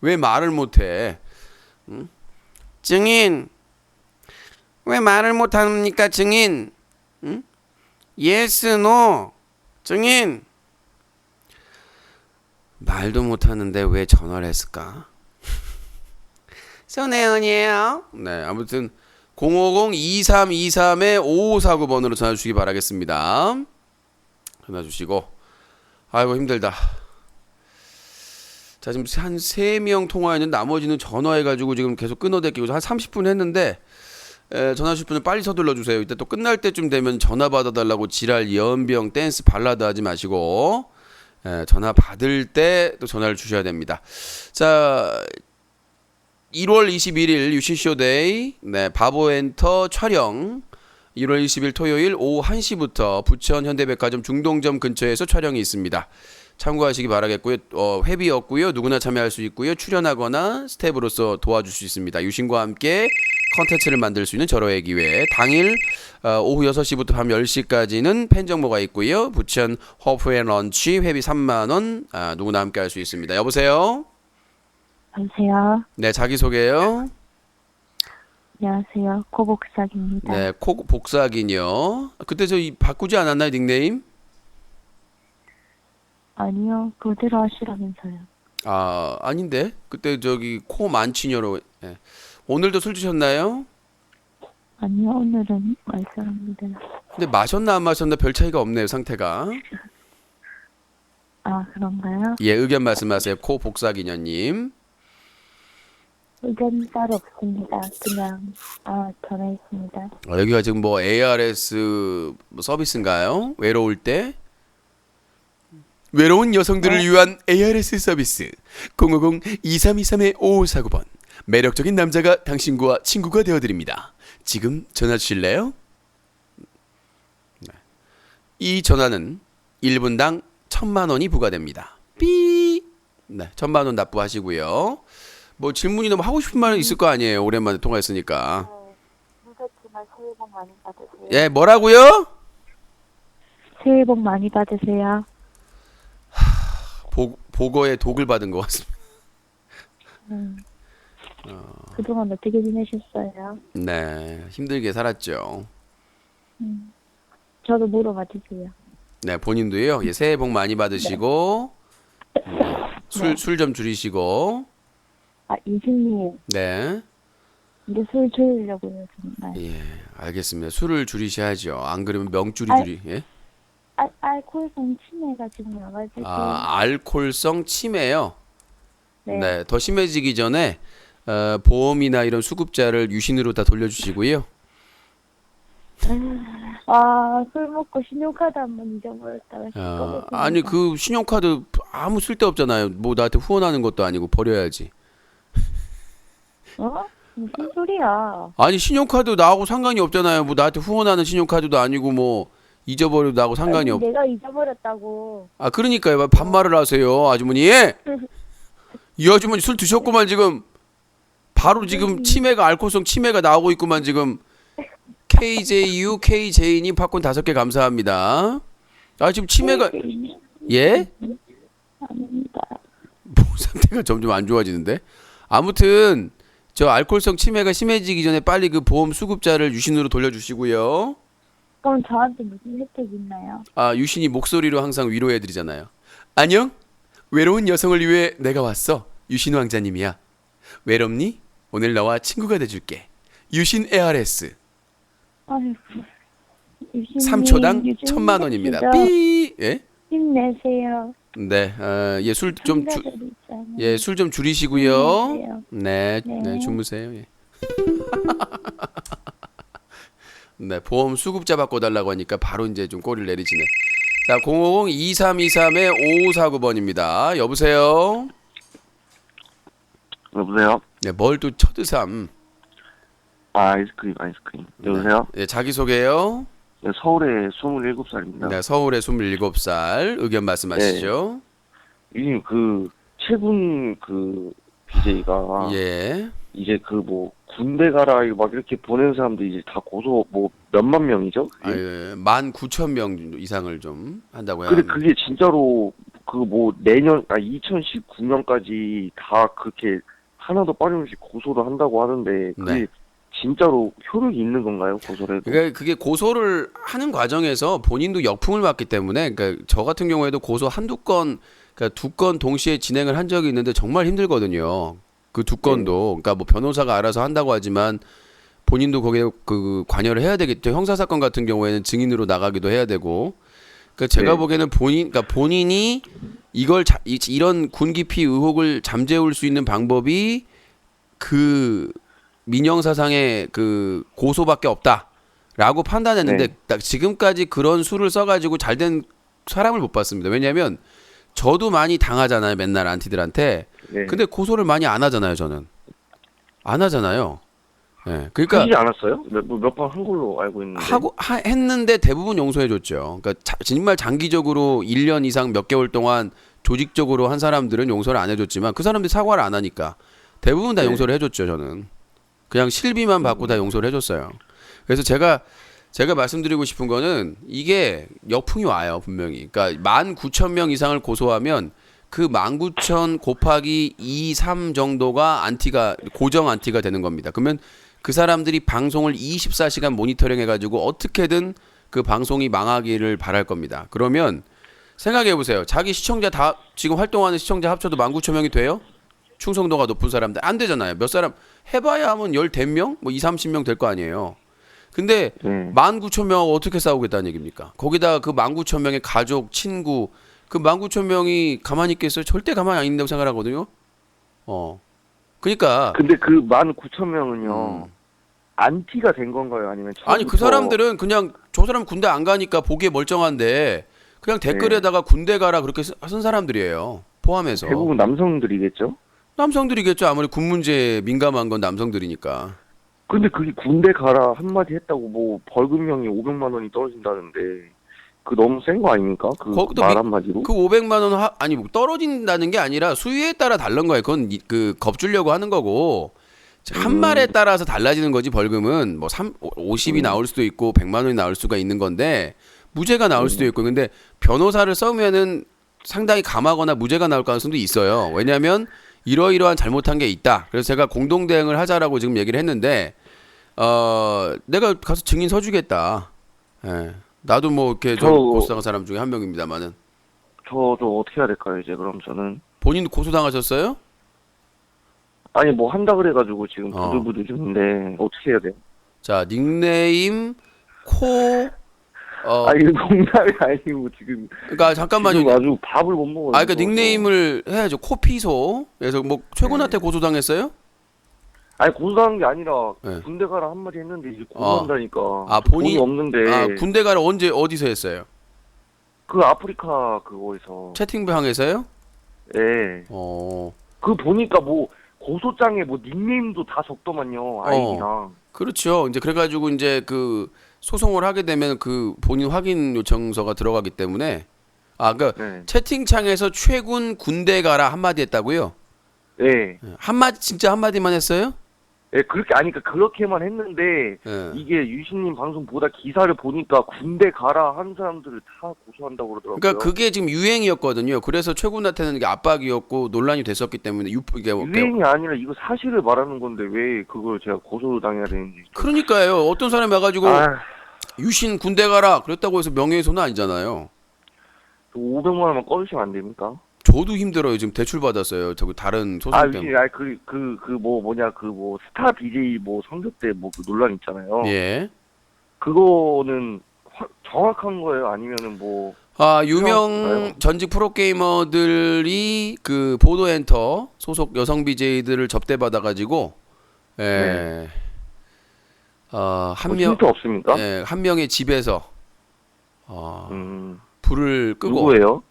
왜 말을 못해? 응? 증인, 왜 말을 못합니까, 증인? 응? 예스, 노, 증인. 말도 못하는데 왜 전화를 했을까? 손혜원이에요. 네, 아무튼 050-2323-5549번으로 전화 주시기 바라겠습니다. 전화 주시고. 아이고 힘들다. 자, 지금 한 3명 통화했는데 나머지는 전화해가지고 지금 계속 끊어대기고 한 30분 했는데 전화 주실 분은 빨리 서둘러 주세요. 이따 또 끝날 때쯤 되면 전화 받아달라고 지랄 연병 댄스 발라드 하지 마시고 전화 받을 때 또 전화를 주셔야 됩니다. 자, 1월 21일 유신쇼데이 네, 바보엔터 촬영 1월 20일 토요일 오후 1시부터 부천 현대백화점 중동점 근처에서 촬영이 있습니다. 참고하시기 바라겠고요. 회비 없고요. 누구나 참여할 수 있고요. 출연하거나 스텝으로서 도와줄 수 있습니다. 유신과 함께 컨텐츠를 만들 수 있는 절호의 기회. 당일 오후 6시부터 밤 10시까지는 팬 정보가 있고요. 부천 허프앤런치 회비 3만 원 누구나 함께 할 수 있습니다. 여보세요? 여보세요. 네, 자기소개요. 안녕하세요. 고복삭입니다. 네, 복사긴요. 그때 바꾸지 않았나요, 닉네임? 아니요. 그대로 하시라면서요. 아, 아닌데. 그때 코 만취녀로. 예. 오늘도 술 드셨나요? 아니요. 오늘은 말씀합니다. 근데 마셨나 안 마셨나 별 차이가 없네요, 상태가. 아, 그런가요? 예, 의견 말씀하세요. 코 복사기녀님. 의견 따로 없습니다. 그냥 전화했습니다. 여기가 지금 뭐 ARS 서비스인가요? 외로울 때? 외로운 여성들을 위한 ARS 서비스 050-2323-5549번 매력적인 남자가 당신과 친구가 되어드립니다. 지금 전화 주실래요? 네. 이 전화는 1분당 1,000만 원이 부과됩니다. 삐! 네, 1,000만 원 납부하시고요. 뭐 질문이나 뭐 하고 싶은 말 있을 거 아니에요. 오랜만에 통화했으니까. 늦었지만 새해 복 많이 받으세요. 예, 뭐라고요? 새해 복 많이 받으세요. 보거에 독을 받은 것 같습니다. 그동안 어떻게 지내셨어요? 네, 힘들게 살았죠. 저도 물어봐 주세요. 네, 본인도요. 예, 새해 복 많이 받으시고 술 좀 줄이시고. 이신님. 네. 이제 술 줄이려고요, 정말. 예, 알겠습니다. 술을 줄이셔야죠. 안 그러면 명줄이 줄이. 예? 알코올성 치매가 지금 와가지고. 알코올성 치매요. 네. 네, 더 심해지기 전에 보험이나 이런 수급자를 유신으로 다 돌려주시고요. 술 먹고 신용카드 한번 잊어버렸다가. 아니 그 신용카드 아무 쓸데 없잖아요. 뭐 나한테 후원하는 것도 아니고 버려야지. 무슨 소리야? 아니 신용카드 나하고 상관이 없잖아요. 뭐 나한테 후원하는 신용카드도 아니고 뭐 잊어버려도 나하고 상관이 없. 내가 잊어버렸다고. 그러니까요. 반말을 하세요, 아주머니. 이 아주머니 술 드셨구만 지금. 바로 지금 치매가 알코올성 치매가 나오고 있구만 지금. KJ님 팝콘 5개 감사합니다. 지금 치매가 예? 아닙니다. 뭐 상태가 점점 안 좋아지는데. 아무튼 저 알코올성 치매가 심해지기 전에 빨리 그 보험 수급자를 유신으로 돌려주시고요. 그럼 저한테 무슨 혜택이 있나요? 유신이 목소리로 항상 위로해드리잖아요. 안녕? 외로운 여성을 위해 내가 왔어. 유신 왕자님이야. 외롭니? 오늘 너와 친구가 돼줄게. 유신 ARS. 아이고. 유진님, 3초당 유진님 1,000만 원입니다. 진짜 삐. 예? 힘내세요. 네. 예, 술 좀 상자들 있잖아요. 예, 술 좀 줄이시고요. 힘내세요. 네. 네, 네. 주무세요. 예. 네, 보험 수급자 바꿔 달라고 하니까 바로 이제 좀 꼬리를 내리시네. 자, 050-2323-5549번입니다. 여보세요? 여보세요? 네, 뭘 또 쳐드삼. 아이스크림. 여보세요? 네, 자기소개요. 네, 서울에 27살입니다. 네, 서울에 27살. 의견 말씀하시죠. 유진님, 최군 BJ가 예. 이제 군대 가라, 이거 막 이렇게 보낸 사람들 이제 다 고소, 몇만 명이죠? 아, 예. 19,000명 이상을 좀 한다고 해요. 근데 그게 진짜로, 내년, 2019년까지 다 그렇게 하나도 빠짐없이 고소를 한다고 하는데, 그게 네. 진짜로 효력이 있는 건가요, 고소를 해도? 그러니까 그게 고소를 하는 과정에서 본인도 역풍을 맞기 때문에, 그러니까 저 같은 경우에도 고소 한두 건, 그러니까 2건 동시에 진행을 한 적이 있는데 정말 힘들거든요. 그 2건도. 그러니까 뭐 변호사가 알아서 한다고 하지만 본인도 거기에 관여를 해야 되겠죠. 형사 사건 같은 경우에는 증인으로 나가기도 해야 되고. 그러니까 제가 네. 보기에는 본인이 이런 군기피 의혹을 잠재울 수 있는 방법이 민형사상의 고소밖에 없다라고 판단했는데 네. 딱 지금까지 그런 수를 써가지고 잘된 사람을 못 봤습니다. 왜냐하면 저도 많이 당하잖아요, 맨날 안티들한테. 네. 근데 고소를 많이 안 하잖아요, 저는. 안 하잖아요. 예, 그러니까 하시지 않았어요? 몇 번 한 걸로 알고 있는데. 했는데 대부분 용서해줬죠. 그러니까 정말 장기적으로 1년 이상 몇 개월 동안 조직적으로 한 사람들은 용서를 안 해줬지만 그 사람들이 사과를 안 하니까 대부분 다 네. 용서를 해줬죠, 저는. 그냥 실비만 받고 다 용서를 해줬어요. 그래서 제가 말씀드리고 싶은 거는 이게 역풍이 와요, 분명히. 그러니까 19,000명 이상을 고소하면 그 19,000 곱하기 2, 3 정도가 고정 안티가 되는 겁니다. 그러면 그 사람들이 방송을 24시간 모니터링 해가지고 어떻게든 그 방송이 망하기를 바랄 겁니다. 그러면 생각해 보세요. 자기 시청자 다 지금 활동하는 시청자 합쳐도 19,000명이 돼요? 충성도가 높은 사람들 안 되잖아요. 몇 사람 해봐야 하면 10명, 뭐 2, 30명 될 거 아니에요. 근데 19,000명하고 어떻게 싸우겠다는 얘기입니까? 거기다 그 19,000명의 가족, 친구, 그 19,000명이 가만히 있겠어요? 절대 가만히 안 있는다고 생각하거든요. 그러니까 근데 19,000명은요, 안티가 된 건가요? 아니면 아니 그 사람들은 그냥 저 사람 군대 안 가니까 보기에 멀쩡한데 그냥 댓글에다가 군대 가라 그렇게 쓴 사람들이에요. 포함해서. 대부분 남성들이겠죠? 남성들이겠죠. 아무리 군 문제에 민감한 건 남성들이니까. 근데 그게 군대 가라 한마디 했다고 벌금형이 500만 원이 떨어진다는데, 너무 센 거 아닙니까? 거기도 말 한마디로? 그 500만 원 아니 뭐 떨어진다는 게 아니라 수위에 따라 다른 거예요. 그건 겁주려고 하는 거고 한 말에 따라서 달라지는 거지. 벌금은 뭐 50이 나올 수도 있고 100만 원이 나올 수가 있는 건데 무죄가 나올 수도 있고. 근데 변호사를 써면은 상당히 감하거나 무죄가 나올 가능성도 있어요. 왜냐하면 이러이러한 잘못한 게 있다. 그래서 제가 공동 대응을 하자라고 지금 얘기를 했는데 내가 가서 증인 서주겠다. 예. 나도 뭐 이렇게 고소당한 사람 중에 한 명입니다만은. 저도 어떻게 해야 될까요, 이제 그럼 저는? 본인도 고소당하셨어요? 아니, 한다 그래가지고 지금 부들부들 중인데, 어떻게 해야 돼요? 자, 닉네임 이거 농담이 아니고 지금. 그러니까 잠깐만요. 지금 아주 밥을 못 먹어요. 그러니까 닉네임을 해야죠. 코피소. 그래서 뭐 최군한테 고소당했어요? 아니, 고소당한 게 아니라 네. 군대 가라 한마디 했는데 이제 고소한다니까. 본인 돈이 없는데. 군대 가라 어디서 했어요? 아프리카 그거에서. 채팅방에서요? 네. 보니까 고소장에 닉네임도 다 적더만요. 아이디랑. 그렇죠. 이제 그래가지고 이제 소송을 하게 되면 본인 확인 요청서가 들어가기 때문에 그러니까 네. 채팅창에서 최군 군대 가라 한마디 했다고요? 네. 진짜 한마디만 했어요? 네, 그렇게만 했는데, 네. 이게 유신님 방송 보다 기사를 보니까 군대 가라 한 사람들을 다 고소한다고 그러더라고요. 그러니까 그게 지금 유행이었거든요. 그래서 최군한테는 이게 압박이었고 논란이 됐었기 때문에 유행이 아니라 이거 사실을 말하는 건데 왜 그걸 제가 고소당해야 되는지. 그러니까요. 어떤 사람이 와가지고 유신 군대 가라 그랬다고 해서 명예훼손은 아니잖아요. 500만 원만 꺼주시면 안 됩니까? 저도 힘들어요. 지금 대출 받았어요. 다른 소송 때문에. 스타 BJ 성적 때 논란 있잖아요. 예. 그거는 정확한 거예요? 아니면은 뭐 유명 그런가요? 전직 프로게이머들이 그 보도엔터 소속 여성 BJ들을 접대받아가지고, 예, 네. 한 명, 힌트 없습니까? 예, 한 명의 집에서, 불을 끄고, 누구예요?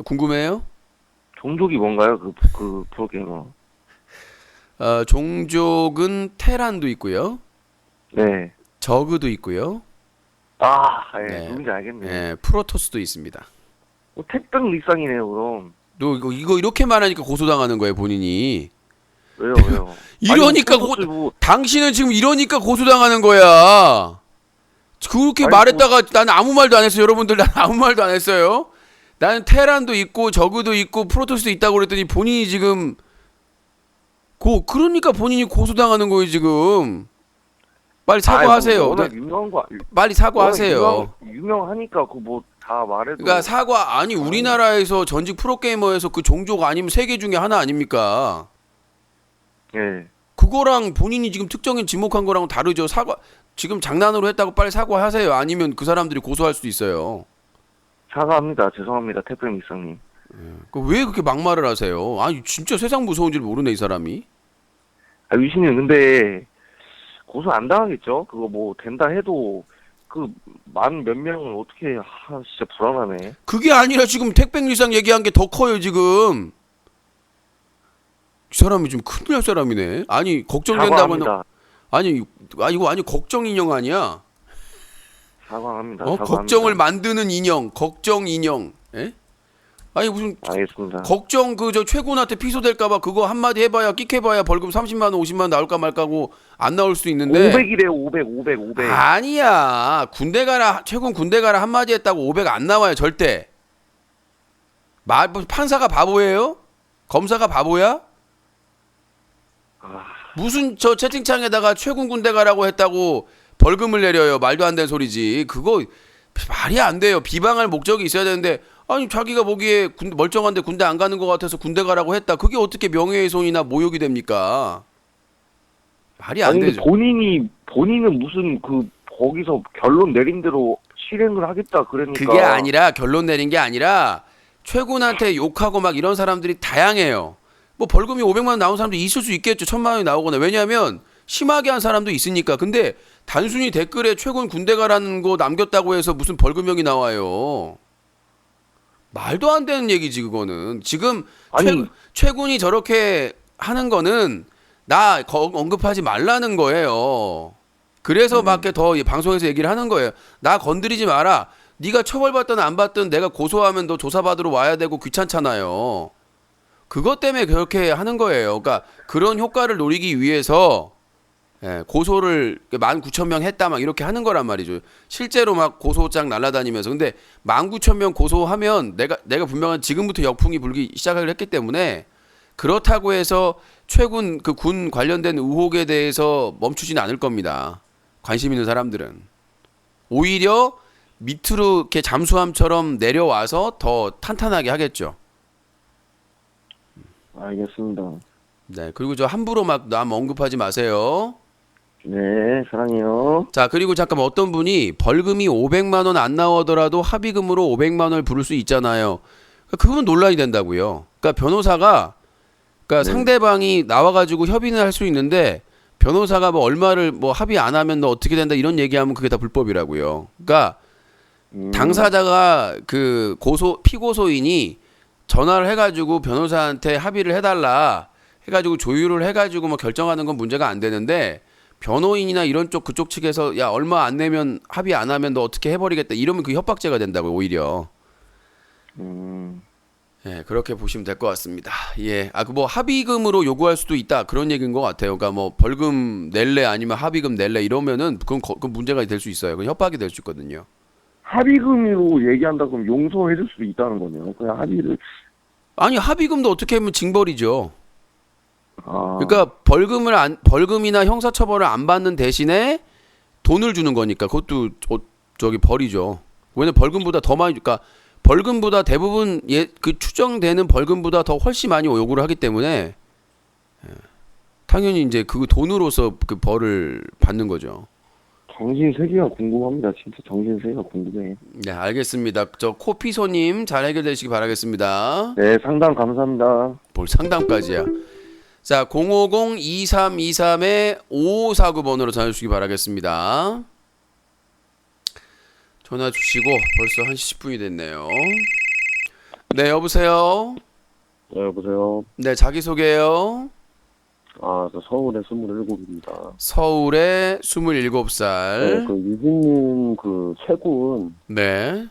궁금해요? 종족이 뭔가요? 그 프로게이머. 종족은 테란도 있고요, 네. 저그도 있고요, 예, 네. 누군지 알겠네요. 예, 프로토스도 있습니다. 택배는 일상이네요, 그럼. 너 이거 이렇게 말하니까 고소당하는 거예요, 본인이. 왜요, 왜요? 이러니까 아니, 뭐, 당신은 지금 이러니까 고소당하는 거야. 그렇게 아니, 말했다가 나는 아무 말도 안 했어요. 여러분들 나는 아무 말도 안 했어요. 나는 테란도 있고 저그도 있고 프로토스도 있다고 그랬더니 본인이 지금 그러니까 본인이 고소당하는 거예요, 지금. 빨리 사과하세요. 워낙 유명한 거, 빨리 사과하세요. 유명하니까 그 뭐 다 말해도. 그러니까 아니 우리나라에서 전직 프로게이머에서 그 종족 아니면 세계 중에 하나 아닙니까? 예. 그거랑 본인이 지금 특정인 지목한 거랑은 다르죠. 지금 장난으로 했다고 빨리 사과하세요. 아니면 그 사람들이 고소할 수도 있어요. 사과합니다. 죄송합니다, 택배 일상님. 왜 그렇게 막말을 하세요? 아니 진짜 세상 무서운 줄 모르네 이 사람이. 유신님, 근데 고소 안 당하겠죠? 그거 뭐 된다 해도 그 만 몇 명은 어떻게 진짜 불안하네. 그게 아니라 지금 택배일상 얘기한 게 더 커요 지금. 이 사람이 좀 큰일 날 사람이네. 아니 걱정된다고 하는. 사과합니다. 이거 아니 걱정 인형 아니야. 사과합니다. 걱정을 만드는 인형, 걱정 인형. 예? 아니 무슨 알겠습니다. 걱정 저 최군한테 피소될까봐 그거 한마디 해봐야 끽해봐야 벌금 30만 원 50만 원 나올까 말까고 안 나올 수 있는데 500이래요. 500. 아니야 최군 군대 가라 한마디 했다고 500 안 나와요 절대. 판사가 바보예요? 검사가 바보야? 무슨 저 채팅창에다가 최군 군대 가라고 했다고 벌금을 내려요. 말도 안 되는 소리지. 그거 말이 안 돼요. 비방할 목적이 있어야 되는데 아니 자기가 보기에 멀쩡한데 군대 안 가는 것 같아서 군대 가라고 했다. 그게 어떻게 명예훼손이나 모욕이 됩니까? 말이 안 아니, 되죠. 본인은 무슨 거기서 결론 내린 대로 실행을 하겠다 그러니까. 그게 아니라 결론 내린 게 아니라 최군한테 욕하고 막 이런 사람들이 다양해요. 뭐 벌금이 500만 원 나온 사람도 있을 수 있겠죠. 1000만 원이 나오거나. 왜냐하면 심하게 한 사람도 있으니까. 근데 단순히 댓글에 최군 군대 가라는 거 남겼다고 해서 무슨 벌금형이 나와요. 말도 안 되는 얘기지 그거는. 지금 아니, 최군이 저렇게 하는 거는 나 언급하지 말라는 거예요. 그래서 밖에 더 방송에서 얘기를 하는 거예요. 나 건드리지 마라. 네가 처벌받든 안 받든 내가 고소하면 너 조사받으러 와야 되고 귀찮잖아요. 그것 때문에 그렇게 하는 거예요. 그러니까 그런 효과를 노리기 위해서 고소를 19,000명 했다 막 이렇게 하는 거란 말이죠. 실제로 막 고소장 날라다니면서. 근데 19,000명 고소하면 내가 분명한 지금부터 역풍이 불기 시작을 했기 때문에 그렇다고 해서 최군 그 군 관련된 의혹에 대해서 멈추지는 않을 겁니다. 관심 있는 사람들은. 오히려 밑으로 이렇게 잠수함처럼 내려와서 더 탄탄하게 하겠죠. 알겠습니다. 네, 그리고 저 함부로 막 남 언급하지 마세요. 네, 사랑해요. 자, 그리고 잠깐 어떤 분이 벌금이 500만 원 안 나오더라도 합의금으로 500만 원을 부를 수 있잖아요. 그건 논란이 된다고요. 그러니까 변호사가 네. 상대방이 나와가지고 협의는 할 수 있는데 변호사가 뭐 얼마를 뭐 합의 안 하면 너 어떻게 된다 이런 얘기하면 그게 다 불법이라고요. 그러니까 당사자가 그 피고소인이 전화를 해가지고 변호사한테 합의를 해달라 해가지고 조율을 해가지고 뭐 결정하는 건 문제가 안 되는데 변호인이나 이런 쪽 그쪽 측에서 야 얼마 안 내면 합의 안 하면 너 어떻게 해버리겠다 이러면 그 협박죄가 된다고요 오히려. 예, 그렇게 보시면 될 것 같습니다. 예, 그 뭐 합의금으로 요구할 수도 있다 그런 얘기인 것 같아요. 그러니까 뭐 벌금 낼래 아니면 합의금 낼래 이러면은 그건 문제가 될 수 있어요. 그건 협박이 될 수 있거든요. 합의금으로 얘기한다 그러면 용서해줄 수도 있다는 거네요. 그냥 합의를. 아니 합의금도 어떻게 하면 징벌이죠. 아, 그러니까 벌금이나 형사처벌을 안 받는 대신에 돈을 주는 거니까 그것도 저기 벌이죠. 왜냐면 벌금보다 더 많이 그러니까 벌금보다 대부분 그 추정되는 벌금보다 더 훨씬 많이 요구를 하기 때문에 당연히 이제 그 돈으로서 그 벌을 받는 거죠. 정신세계가 궁금합니다. 진짜 정신세계가 궁금해. 네, 알겠습니다. 저 코피소님 잘 해결되시기 바라겠습니다. 네, 상담 감사합니다. 볼 상담까지야. 자, 050-2323-5549번으로 전화 주시기 바라겠습니다. 전화 주시고 벌써 1시 10분이 됐네요. 네, 여보세요? 네, 여보세요. 네, 자기소개요. 저 서울에 27입니다. 서울의 네, 27살. 유진님 최근 네.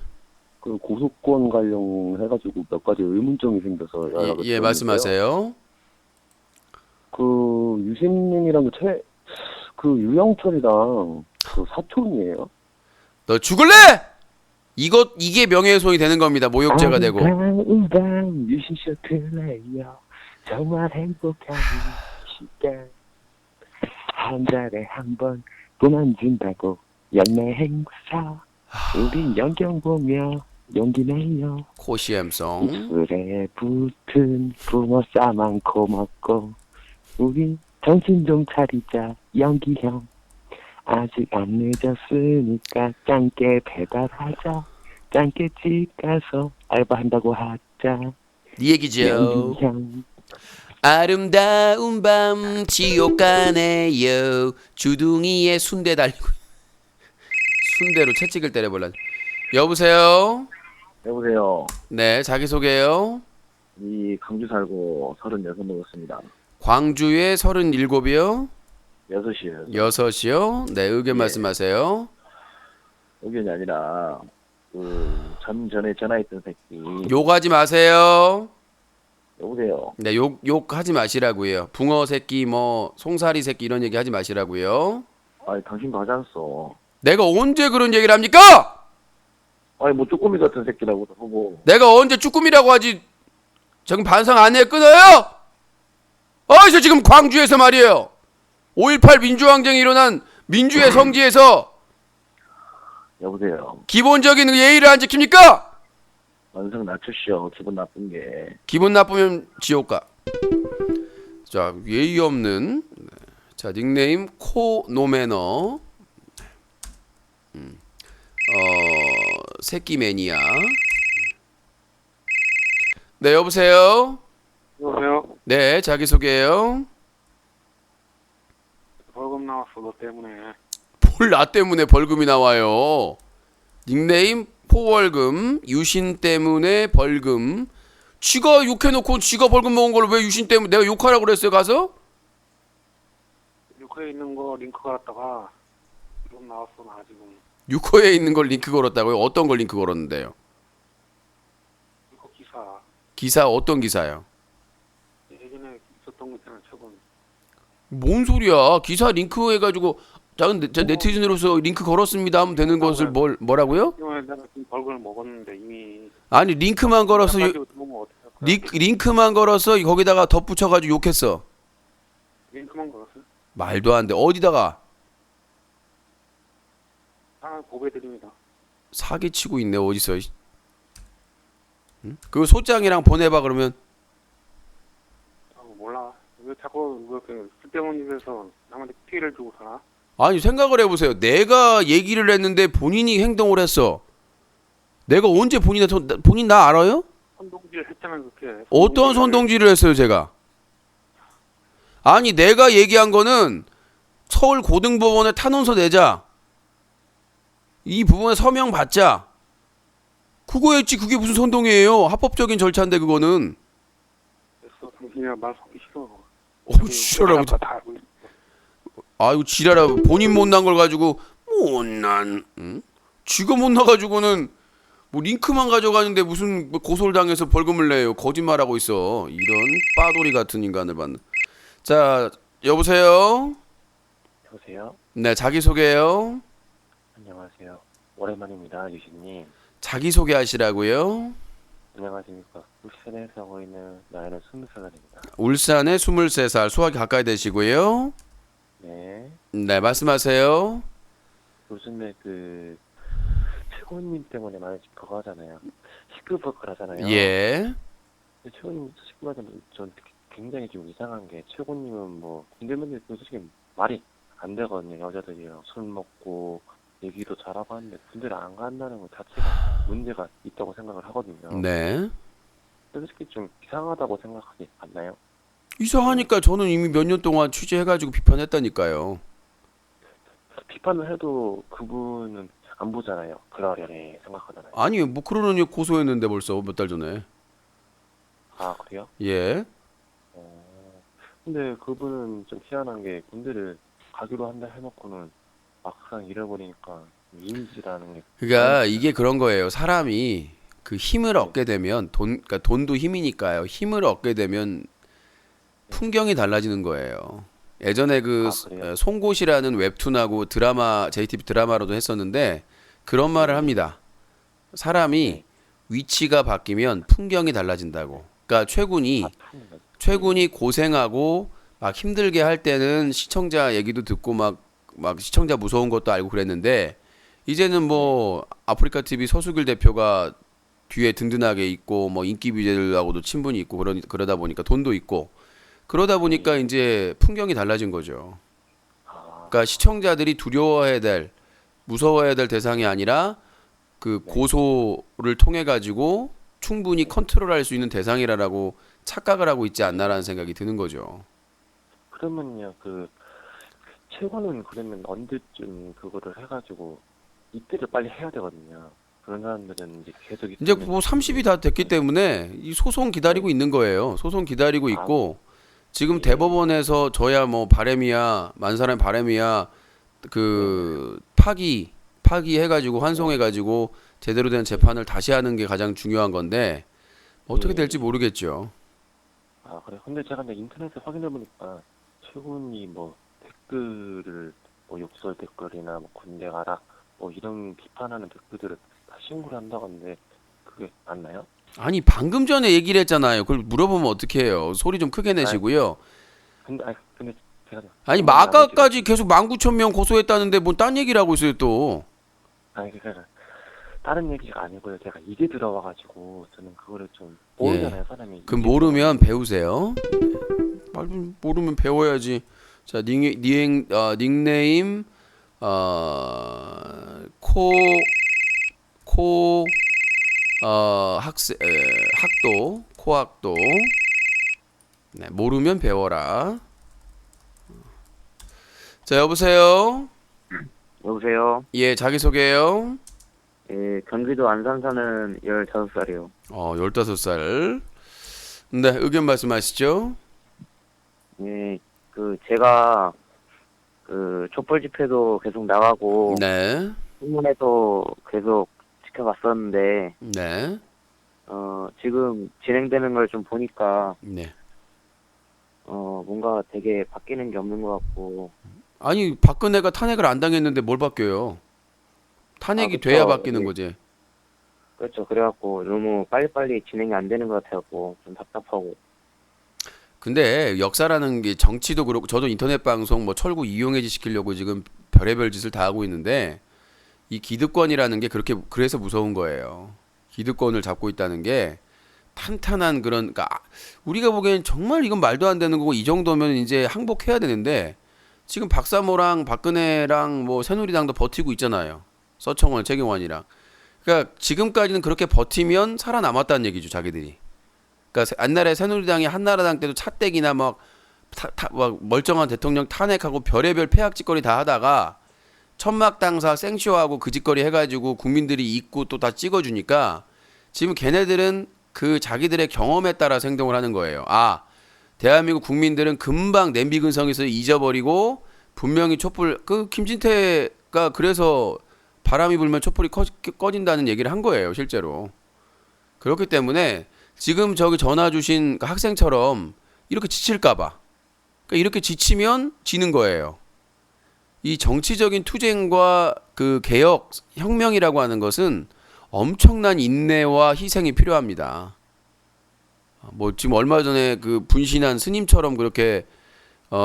고소권 관련해가지고 몇 가지 의문점이 생겨서 연락을 예, 드렸는데요. 말씀하세요. 유진님이랑 유영철이랑 사촌이에요? 너 죽을래? 이게 명예훼손이 되는 겁니다. 모욕죄가 되고. 우방 유신 셔틀레요. 정말 행복한 시간. 한 달에 한 번 그만둔다고 연애 행사. 우린 연경 보며 용기 내요. 코시엠송. 입술에 붙은 붕어 싸 많고 먹고 우리 정신 좀 차리자 연기형. 아직 안 늦었으니까 짱깨 배달하자. 짱깨집 가서 알바한다고 하자. 네 얘기죠. 연기형. 아름다운 밤 지옥 가네요. 주둥이에 순대 달리고 순대로 채찍을 때려볼라. 여보세요. 여보세요. 네, 자기소개요. 이 광주 살고 36 먹었습니다. 광주에 37이요. 6시에요. 6이요. 네, 의견 예. 말씀하세요. 의견이 아니라 전에 전화했던 새끼. 욕하지 마세요. 여보세요. 네, 욕하지 마시라고요. 붕어 새끼 송사리 새끼 이런 얘기 하지 마시라고요. 아니 당신도 하지 않았어. 내가 언제 그런 얘기를 합니까? 아니 뭐 쪼꼬미 같은 새끼라고도 하고. 내가 언제 쭈꾸미라고 하지? 지금 반상 안에 끊어요? 어디서 지금 광주에서 말이에요. 5.18 민주항쟁이 일어난 민주의 성지에서 여보세요. 기본적인 예의를 안 지킵니까? 완성 낮추시오. 기분 나쁜 게. 기분 나쁘면 지옥 가. 자, 예의 없는. 자, 닉네임 코노매너. 새끼 매니아. 네, 여보세요. 여보세요? 네, 자기 소개해요. 벌금 나왔어, 너 때문에. 뭘 나 때문에 벌금이 나와요. 닉네임 포월금, 유신 때문에 벌금. 지가 욕해놓고 지가 벌금 먹은 걸 왜 유신 때문에 내가 욕하라고 그랬어요, 가서? 육회에 있는 거 링크 걸었다가 벌금 나왔어, 나 지금. 6호에 있는 걸 링크 걸었다고요? 어떤 걸 링크 걸었는데요? 이거 기사. 기사 어떤 기사요? 예전에 있었던 거 있잖아, 최근. 뭔 소리야? 기사 링크 해가지고 저 네티즌으로서 링크 걸었습니다 하면 되는 것을 뭐라고요? 이번에 내가 지금 벌금을 먹었는데 이미. 아니 링크만 걸어서 가지고 들어오면 어떡할 거야? 링크만 걸어서 거기다가 덧붙여가지고 욕했어. 링크만 걸었어? 말도 안 돼. 어디다가 고배드립니다. 사기치고 있네. 어디서? 응? 그 소장이랑 보내봐 그러면. 몰라. 왜 자꾸 그렇게 쓸데없는 일에서 남한테 피해를 주고 사나? 아니 생각을 해보세요. 내가 얘기를 했는데 본인이 행동을 했어. 내가 언제 본인 나 알아요? 선동질 했잖아, 그렇게. 어떤 선동질을 했어요 제가? 아니 내가 얘기한 거는 서울 고등법원에 탄원서 내자. 이 부분에 서명 받자. 그거였지. 그게 무슨 선동이에요. 합법적인 절차인데 그거는. 됐어, 당신이랑 말 섞기 싫어. 싫어라고. 다 알고 있어. 아이고 지랄아. 본인 못난 걸 가지고 못난. 응? 쥐가 못나가지고는 뭐 링크만 가져가는데 무슨 고소를 당해서 벌금을 내요. 거짓말하고 있어. 이런 빠돌이 같은 인간을 받는. 자 여보세요. 여보세요. 네 자기소개요. 안녕하세요. 오랜만입니다, 유신님. 자기소개하시라고요. 안녕하십니까. 울산에 살고 있는 나이는 20살입니다. 울산에 23살. 소화기 가까이 되시고요. 네. 네 말씀하세요. 요즘에 최고님 때문에 많이 그거 하잖아요. 시끌벅글 하잖아요. 예. 근데 최고님 시끌벅글 전 굉장히 좀 이상한 게 최고님은 뭐 군대면은 솔직히 말이 안 되거든요. 여자들이랑 술 먹고 얘기도 잘하고 하는데 군대를 안 간다는 것 자체가 문제가 있다고 생각을 하거든요. 네. 솔직히 좀 이상하다고 생각하지 않나요? 이상하니까 저는 이미 몇 년 동안 취재해가지고 비판했다니까요. 비판을 해도 그분은 안 보잖아요. 그러려니 생각하잖아요. 아니 뭐 그러느니 고소했는데 벌써 몇 달 전에. 아, 그래요? 예. 근데 그분은 좀 희한한 게 군대를 가기로 한다 해놓고는 막상 잃어버리니까 이미지라는 게 그러니까 이게 그런 거예요. 사람이 그 힘을 얻게 되면 그러니까 돈도 힘이니까요. 힘을 얻게 되면 풍경이 달라지는 거예요. 예전에 그 그래요? 송곳이라는 웹툰하고 드라마 JTB 드라마로도 했었는데 그런 말을 합니다. 사람이 위치가 바뀌면 풍경이 달라진다고. 그러니까 최군이 고생하고 막 힘들게 할 때는 시청자 얘기도 듣고 막 시청자 무서운 것도 알고 그랬는데 이제는 뭐 아프리카 TV 서수길 대표가 뒤에 든든하게 있고 뭐 인기 비제들하고도 친분이 있고 그러다 보니까 돈도 있고 그러다 보니까 이제 풍경이 달라진 거죠. 그러니까 시청자들이 두려워해야 될 무서워해야 될 대상이 아니라 그 고소를 통해 가지고 충분히 컨트롤할 수 있는 대상이라고 착각을 하고 있지 않나라는 생각이 드는 거죠. 그러면요, 최고는 그러면 언제쯤 그거를 해가지고 입대를 빨리 해야 되거든요. 그런 사람들은 이제 계속 이제 뭐 30이 다 됐기 때문에 이 소송 기다리고 있는 거예요. 소송 기다리고 있고 지금 대법원에서 저야 뭐 바람이야 만사람의 바람이야 그 파기 해가지고 환송해가지고 제대로 된 재판을 다시 하는 게 가장 중요한 건데 어떻게 될지 모르겠죠. 아, 그래. 근데 제가 이제 인터넷에 확인해 보니까 최군이 뭐 댓글을 뭐 욕설 댓글이나 뭐 군대 가라 뭐 이런 비판하는 댓글들을 다 신고를 한다고 하는데 그게 맞나요? 아니 방금 전에 얘기를 했잖아요. 그걸 물어보면 어떻게 해요? 소리 좀 크게 내시고요. 근데 제가 아니 마가까지 계속 19,000명 고소했다는데 뭐 딴 얘기를 하고 있어요 또. 아니 그러니까 다른 얘기가 아니고요. 제가 이제 들어와가지고 저는 그거를 좀 모르잖아요, 사람이. 그 모르면 배우세요. 말 모르면 배워야지. 자 닉네임 학도 코학도. 네, 모르면 배워라. 자 여보세요. 여보세요? 예 자기 소개요. 예, 경기도 안산 사는 15살이요. 15살. 네, 의견 말씀하시죠. 예, 제가, 촛불 집회도 계속 나가고, 네. 신문에도 계속 지켜봤었는데, 네. 지금 진행되는 걸 좀 보니까, 네. 뭔가 되게 바뀌는 게 없는 것 같고. 아니, 박근혜가 탄핵을 안 당했는데 뭘 바뀌어요? 탄핵이 그쵸. 돼야 바뀌는 예. 거지. 그렇죠. 그래갖고 너무 빨리빨리 진행이 안 되는 것 같아갖고, 좀 답답하고. 근데 역사라는 게 정치도 그렇고 저도 인터넷 방송 뭐 철구 이용해지 시키려고 지금 별의별 짓을 다 하고 있는데 이 기득권이라는 게 그래서 무서운 거예요. 기득권을 잡고 있다는 게 탄탄한 그러니까 우리가 보기엔 정말 이건 말도 안 되는 거고 이 정도면 이제 항복해야 되는데 지금 박사모랑 박근혜랑 뭐 새누리당도 버티고 있잖아요. 서청원, 최경환이랑. 그러니까 지금까지는 그렇게 버티면 살아남았다는 얘기죠, 자기들이. 그러니까 옛날에 새누리당이 한나라당 때도 차떼기나 막 멀쩡한 대통령 탄핵하고 별의별 폐악짓거리 다 하다가 천막당사 생쇼하고 그 짓거리 해가지고 국민들이 잊고 또 다 찍어주니까 지금 걔네들은 그 자기들의 경험에 따라 행동을 하는 거예요. 아, 대한민국 국민들은 금방 냄비 근성에서 잊어버리고 분명히 촛불 김진태가 그래서 바람이 불면 촛불이 꺼진다는 얘기를 한 거예요, 실제로. 그렇기 때문에 지금 저기 전화 주신 그 학생처럼 이렇게 지칠까봐. 그러니까 이렇게 지치면 지는 거예요. 이 정치적인 투쟁과 그 개혁, 혁명이라고 하는 것은 엄청난 인내와 희생이 필요합니다. 뭐 지금 얼마 전에 그 분신한 스님처럼 그렇게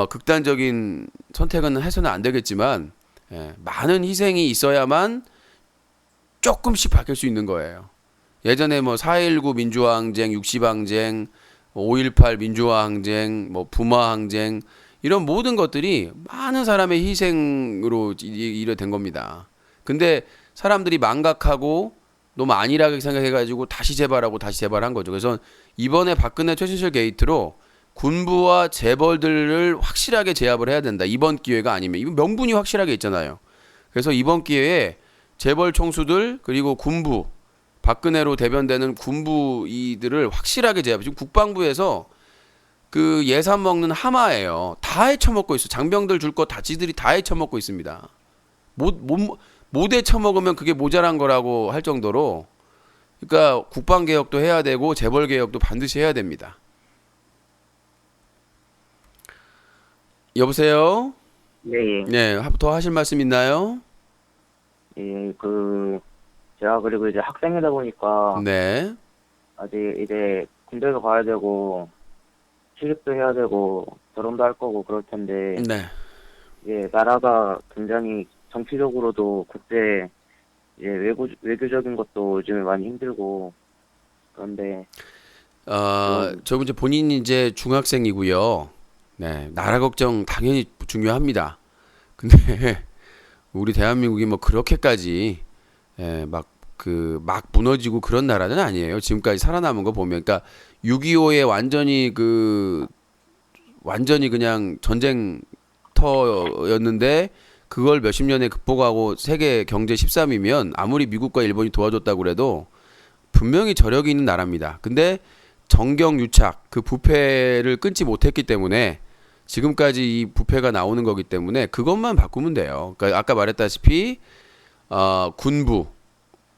극단적인 선택은 해서는 안 되겠지만 많은 희생이 있어야만 조금씩 바뀔 수 있는 거예요. 예전에 뭐 4.19 민주화 항쟁, 60 항쟁, 5.18 민주화 항쟁, 뭐 부마 항쟁 이런 모든 것들이 많은 사람의 희생으로 이래 된 겁니다. 근데 사람들이 망각하고 너무 안일하게 생각해가지고 다시 재발하고 다시 재발한 거죠. 그래서 이번에 박근혜 최순실 게이트로 군부와 재벌들을 확실하게 제압을 해야 된다. 이번 기회가 아니면 이건 명분이 확실하게 있잖아요. 그래서 이번 기회에 재벌 총수들 그리고 군부 박근혜로 대변되는 군부 이들을 확실하게 제압. 지금 국방부에서 그 예산 먹는 하마예요. 다 헤쳐먹고 있어. 장병들 줄 거 다 지들이 다 헤쳐먹고 있습니다. 못 헤쳐먹으면 그게 모자란 거라고 할 정도로. 그러니까 국방개혁도 해야 되고 재벌개혁도 반드시 해야 됩니다. 여보세요? 네, 네, 더 하실 말씀 있나요? 예, 제가 그리고 이제 학생이다 보니까 네. 아직 이제 군대도 가야 되고 취직도 해야 되고 결혼도 할 거고 그럴 텐데 네. 예, 나라가 굉장히 정치적으로도 국제 예, 외교적인 것도 요즘에 많이 힘들고 그런데 저 이제 본인이 이제 중학생이고요. 네, 나라 걱정 당연히 중요합니다. 근데 우리 대한민국이 뭐 그렇게까지 예, 막 무너지고 그런 나라는 아니에요. 지금까지 살아남은 거 보면, 그러니까 6.25에 완전히 그냥 전쟁터였는데 그걸 몇십 년에 극복하고 세계 경제 13위면 아무리 미국과 일본이 도와줬다고 그래도 분명히 저력이 있는 나라입니다. 근데 정경유착 그 부패를 끊지 못했기 때문에 지금까지 이 부패가 나오는 거기 때문에 그것만 바꾸면 돼요. 그러니까 아까 말했다시피 군부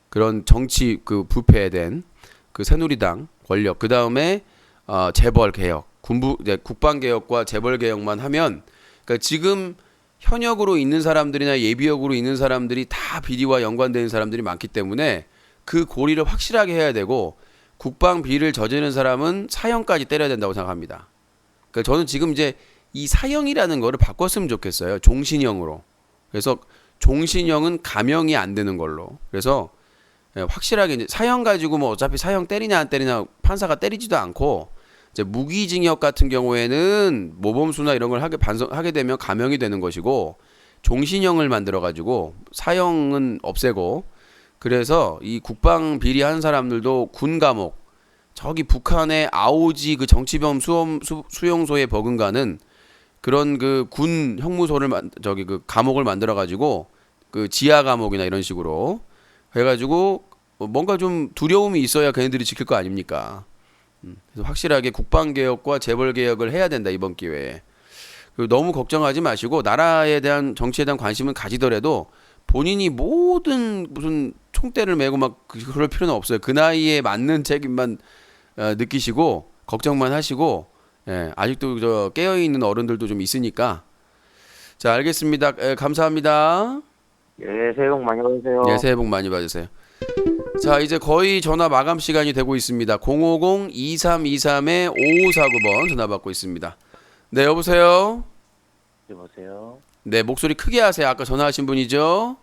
그런 정치 그 부패된 그 새누리당 권력 그 다음에 재벌 개혁 군부 이제 국방 개혁과 재벌 개혁만 하면 그러니까 지금 현역으로 있는 사람들이나 예비역으로 있는 사람들이 다 비리와 연관되는 사람들이 많기 때문에 그 고리를 확실하게 해야 되고 국방 비리를 저지르는 사람은 사형까지 때려야 된다고 생각합니다. 그러니까 저는 지금 이제 이 사형이라는 거를 바꿨으면 좋겠어요. 종신형으로. 그래서 종신형은 감형이 안 되는 걸로. 그래서 확실하게 이제 사형 가지고 뭐 어차피 사형 때리냐 안 때리냐 판사가 때리지도 않고 이제 무기징역 같은 경우에는 모범수나 이런 걸 하게 되면 감형이 되는 것이고 종신형을 만들어 가지고 사형은 없애고 그래서 이 국방 비리한 사람들도 군 감옥 저기 북한의 아오지 그 정치범 수용소에 버금가는 그런 그 군 형무소를 그 감옥을 만들어 가지고 그 지하 감옥이나 이런 식으로 해가지고 뭔가 좀 두려움이 있어야 걔네들이 지킬 거 아닙니까? 그래서 확실하게 국방 개혁과 재벌 개혁을 해야 된다 이번 기회에. 그리고 너무 걱정하지 마시고 나라에 대한 정치에 대한 관심은 가지더라도 본인이 모든 무슨 총대를 메고 막 그럴 필요는 없어요. 그 나이에 맞는 책임만 느끼시고 걱정만 하시고 예, 아직도 저 깨어 있는 어른들도 좀 있으니까. 자, 알겠습니다. 감사합니다. 예, 새해 복 많이 받으세요. 네, 새해 복 많이 받으세요. 자, 이제 거의 전화 마감 시간이 되고 있습니다. 050-2323-5549번 전화 받고 있습니다. 네, 여보세요? 여보세요. 네, 목소리 크게 하세요. 아까 전화하신 분이죠?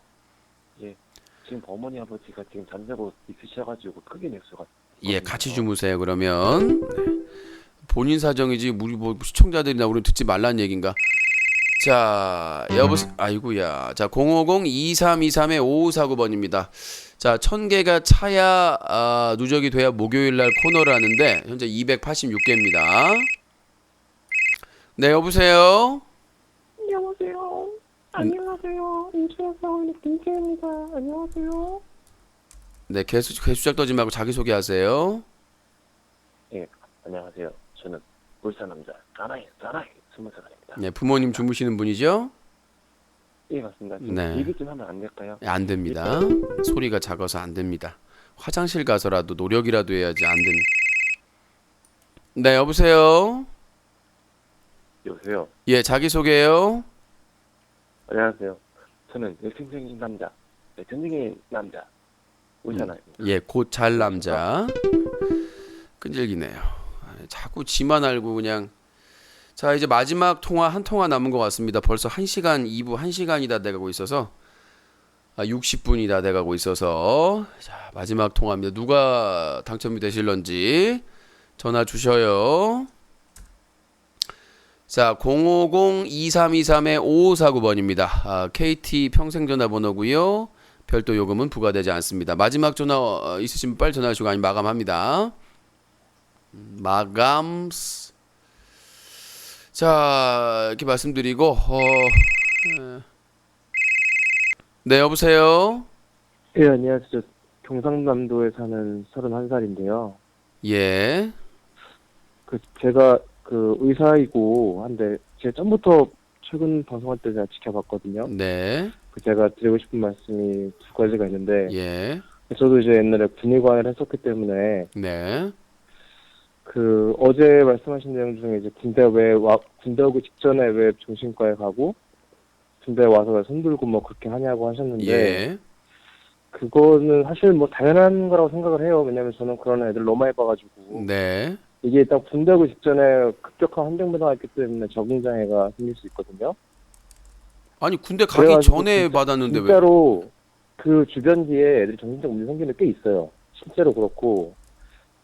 지금 어머니 아버지가 지금 잠자고 있으셔가지고 크게 낼 수가 예, 같이 주무세요, 그러면. 네. 본인 사정이지, 우리 뭐 시청자들이나 우리 듣지 말란 얘기인가? 자, 아이고야. 자, 050-2323-5549번입니다. 자, 1000개가 차야 누적이 돼야 목요일 날 코너를 하는데 현재 286개입니다. 네, 여보세요? 여보세요. 안녕하세요. 인천에서 김채입니다. 안녕하세요. 네, 개수작 떠지 말고 자기소개하세요. 예, 안녕하세요. 저는 울산 남자 사나이 20살입니다. 네, 부모님 주무시는 분이죠? 예, 맞습니다. 좀 네. 얘기 좀 하면 안 될까요? 안 됩니다. 소리가 작아서 안 됩니다. 화장실 가서라도 노력이라도 해야지 안 됩니다. 네, 여보세요? 여보세요. 예, 자기소개요. 안녕하세요. 저는 열생생인 남자, 열정적인 남자 울산아입니다. 예, 곧 잘 남자. 끈질기네요. 자꾸 지만 알고 그냥. 자, 이제 마지막 통화 한 통화 남은 것 같습니다. 벌써 1시간 2부 1시간이 다 돼가고 있어서 60분이 다 돼가고 있어서 자, 마지막 통화입니다. 누가 당첨이 되실런지 전화 주셔요. 자, 050-2323-5549번입니다. KT 평생전화번호고요. 별도 요금은 부과되지 않습니다. 마지막 전화 있으시면 빨리 전화하시고 아니면 마감합니다. 마감. 자, 이렇게 말씀드리고 네, 여보세요. 예, 안녕하세요. 저 경상남도에 사는 31살인데요. 예. 제가 의사이고 한데 제가 전부터 최근 방송할 때 제가 지켜봤거든요. 네. 제가 드리고 싶은 말씀이 두 가지가 있는데 예. 저도 이제 옛날에 군의관을 했었기 때문에 네. 어제 말씀하신 내용 중에 이제 군대 오기 직전에 왜 정신과에 가고 군대 와서 왜 손 들고 뭐 그렇게 하냐고 하셨는데 예. 그거는 사실 뭐 당연한 거라고 생각을 해요. 왜냐면 저는 그런 애들 너무 많이 봐가지고 네. 이게 일단 군대 오기 직전에 급격한 환경 변화가 있기 때문에 적응장애가 생길 수 있거든요. 아니 군대 가기 그래가지고 전에 진짜- 받았는데 왜? 진짜로 그 주변기에 애들이 정신적 문제 생기는 게 있어요. 실제로 그렇고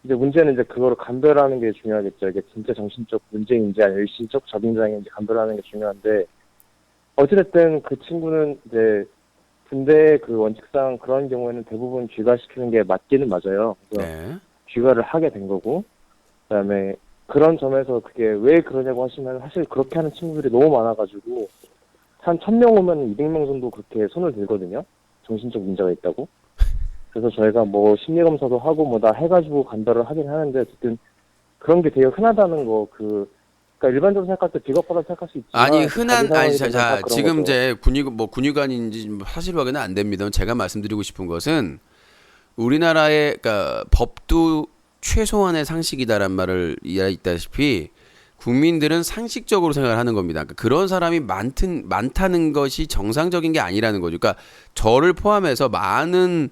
이제 문제는 이제 그거를 감별하는 게 중요하겠죠. 이게 진짜 정신적 문제인지 아니면 일시적 적응장애인지 감별하는 게 중요한데 어찌됐든 그 친구는 이제 군대 원칙상 그런 경우에는 대부분 귀가시키는 게 맞기는 맞아요. 그래서 네. 귀가를 하게 된 거고 그다음에 그런 점에서 그게 왜 그러냐고 하시면 사실 그렇게 하는 친구들이 너무 많아가지고 한 1000명 오면 200명 정도 그렇게 손을 들거든요. 정신적 문제가 있다고. 그래서 저희가 뭐 심리검사도 하고 뭐 다 해가지고 감별을 하긴 하는데 어쨌든 그런 게 되게 흔하다는 거 그러니까 일반적으로 생각할 때 비겁하다 생각할 수 있지만 아니 흔한 자기 아니 상황이 자 되면 다 지금 그런 거죠. 이제 군의관인지 사실 확인은 안 됩니다. 제가 말씀드리고 싶은 것은 우리나라의 그러니까 법도 최소한의 상식이다란 말을 이해했다시피 국민들은 상식적으로 생각을 하는 겁니다. 그러니까 그런 사람이 많다는 것이 정상적인 게 아니라는 거죠. 그러니까 저를 포함해서 많은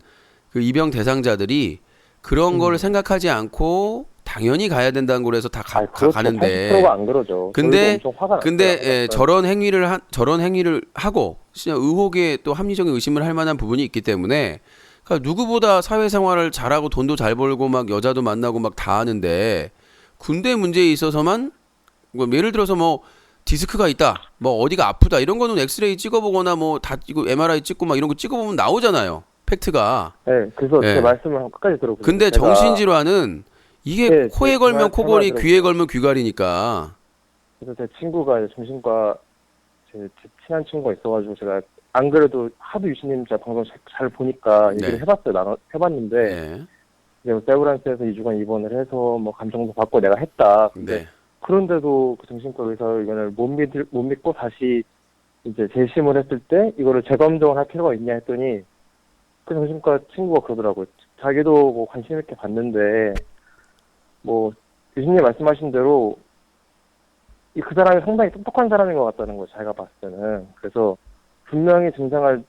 그 입영 대상자들이 그런 거를 생각하지 않고 당연히 가야 된다는 거로 해서 다 그렇죠. 가는데 80%가 안 그러죠. 근데 저희도 엄청 화가 근데 났어요. 예, 저런 행위를 하고 진짜 의혹에 또 합리적인 의심을 할 만한 부분이 있기 때문에 그러니까 누구보다 사회생활을 잘하고 돈도 잘 벌고 막 여자도 만나고 막 다 하는데 군대 문제에 있어서만 뭐 예를 들어서 뭐 디스크가 있다, 뭐 어디가 아프다 이런 거는 엑스레이 찍어보거나 뭐 다 이거 MRI 찍고 막 이런 거 찍어보면 나오잖아요. 팩트가. 네, 그래서 예. 제 말씀을 한번 끝까지 들어보세요. 근데 제가 정신질환은 이게 네, 코에 제 걸면 말 코걸이, 들어보세요. 귀에 걸면 귀걸이니까. 그래서 제 친구가 이제 정신과 제 친한 친구가 있어가지고 제가 안 그래도 하도 유신님 제가 방송 잘 보니까 얘기를 네. 해봤어요. 해봤는데 네. 이제 세브란스에서 2주간 입원을 해서 뭐 감정도 받고 내가 했다. 근데 네. 그런데도 그 정신과 의사 의견을 못 믿고 다시 이제 재심을 했을 때 이거를 재검증을 할 필요가 있냐 했더니 그 정신과 친구가 그러더라고요. 자기도 뭐 관심 있게 봤는데 뭐 유신님 말씀하신 대로 그 사람이 상당히 똑똑한 사람인 것 같다는 거예요. 자기가 봤을 때는. 그래서 분명히 증상을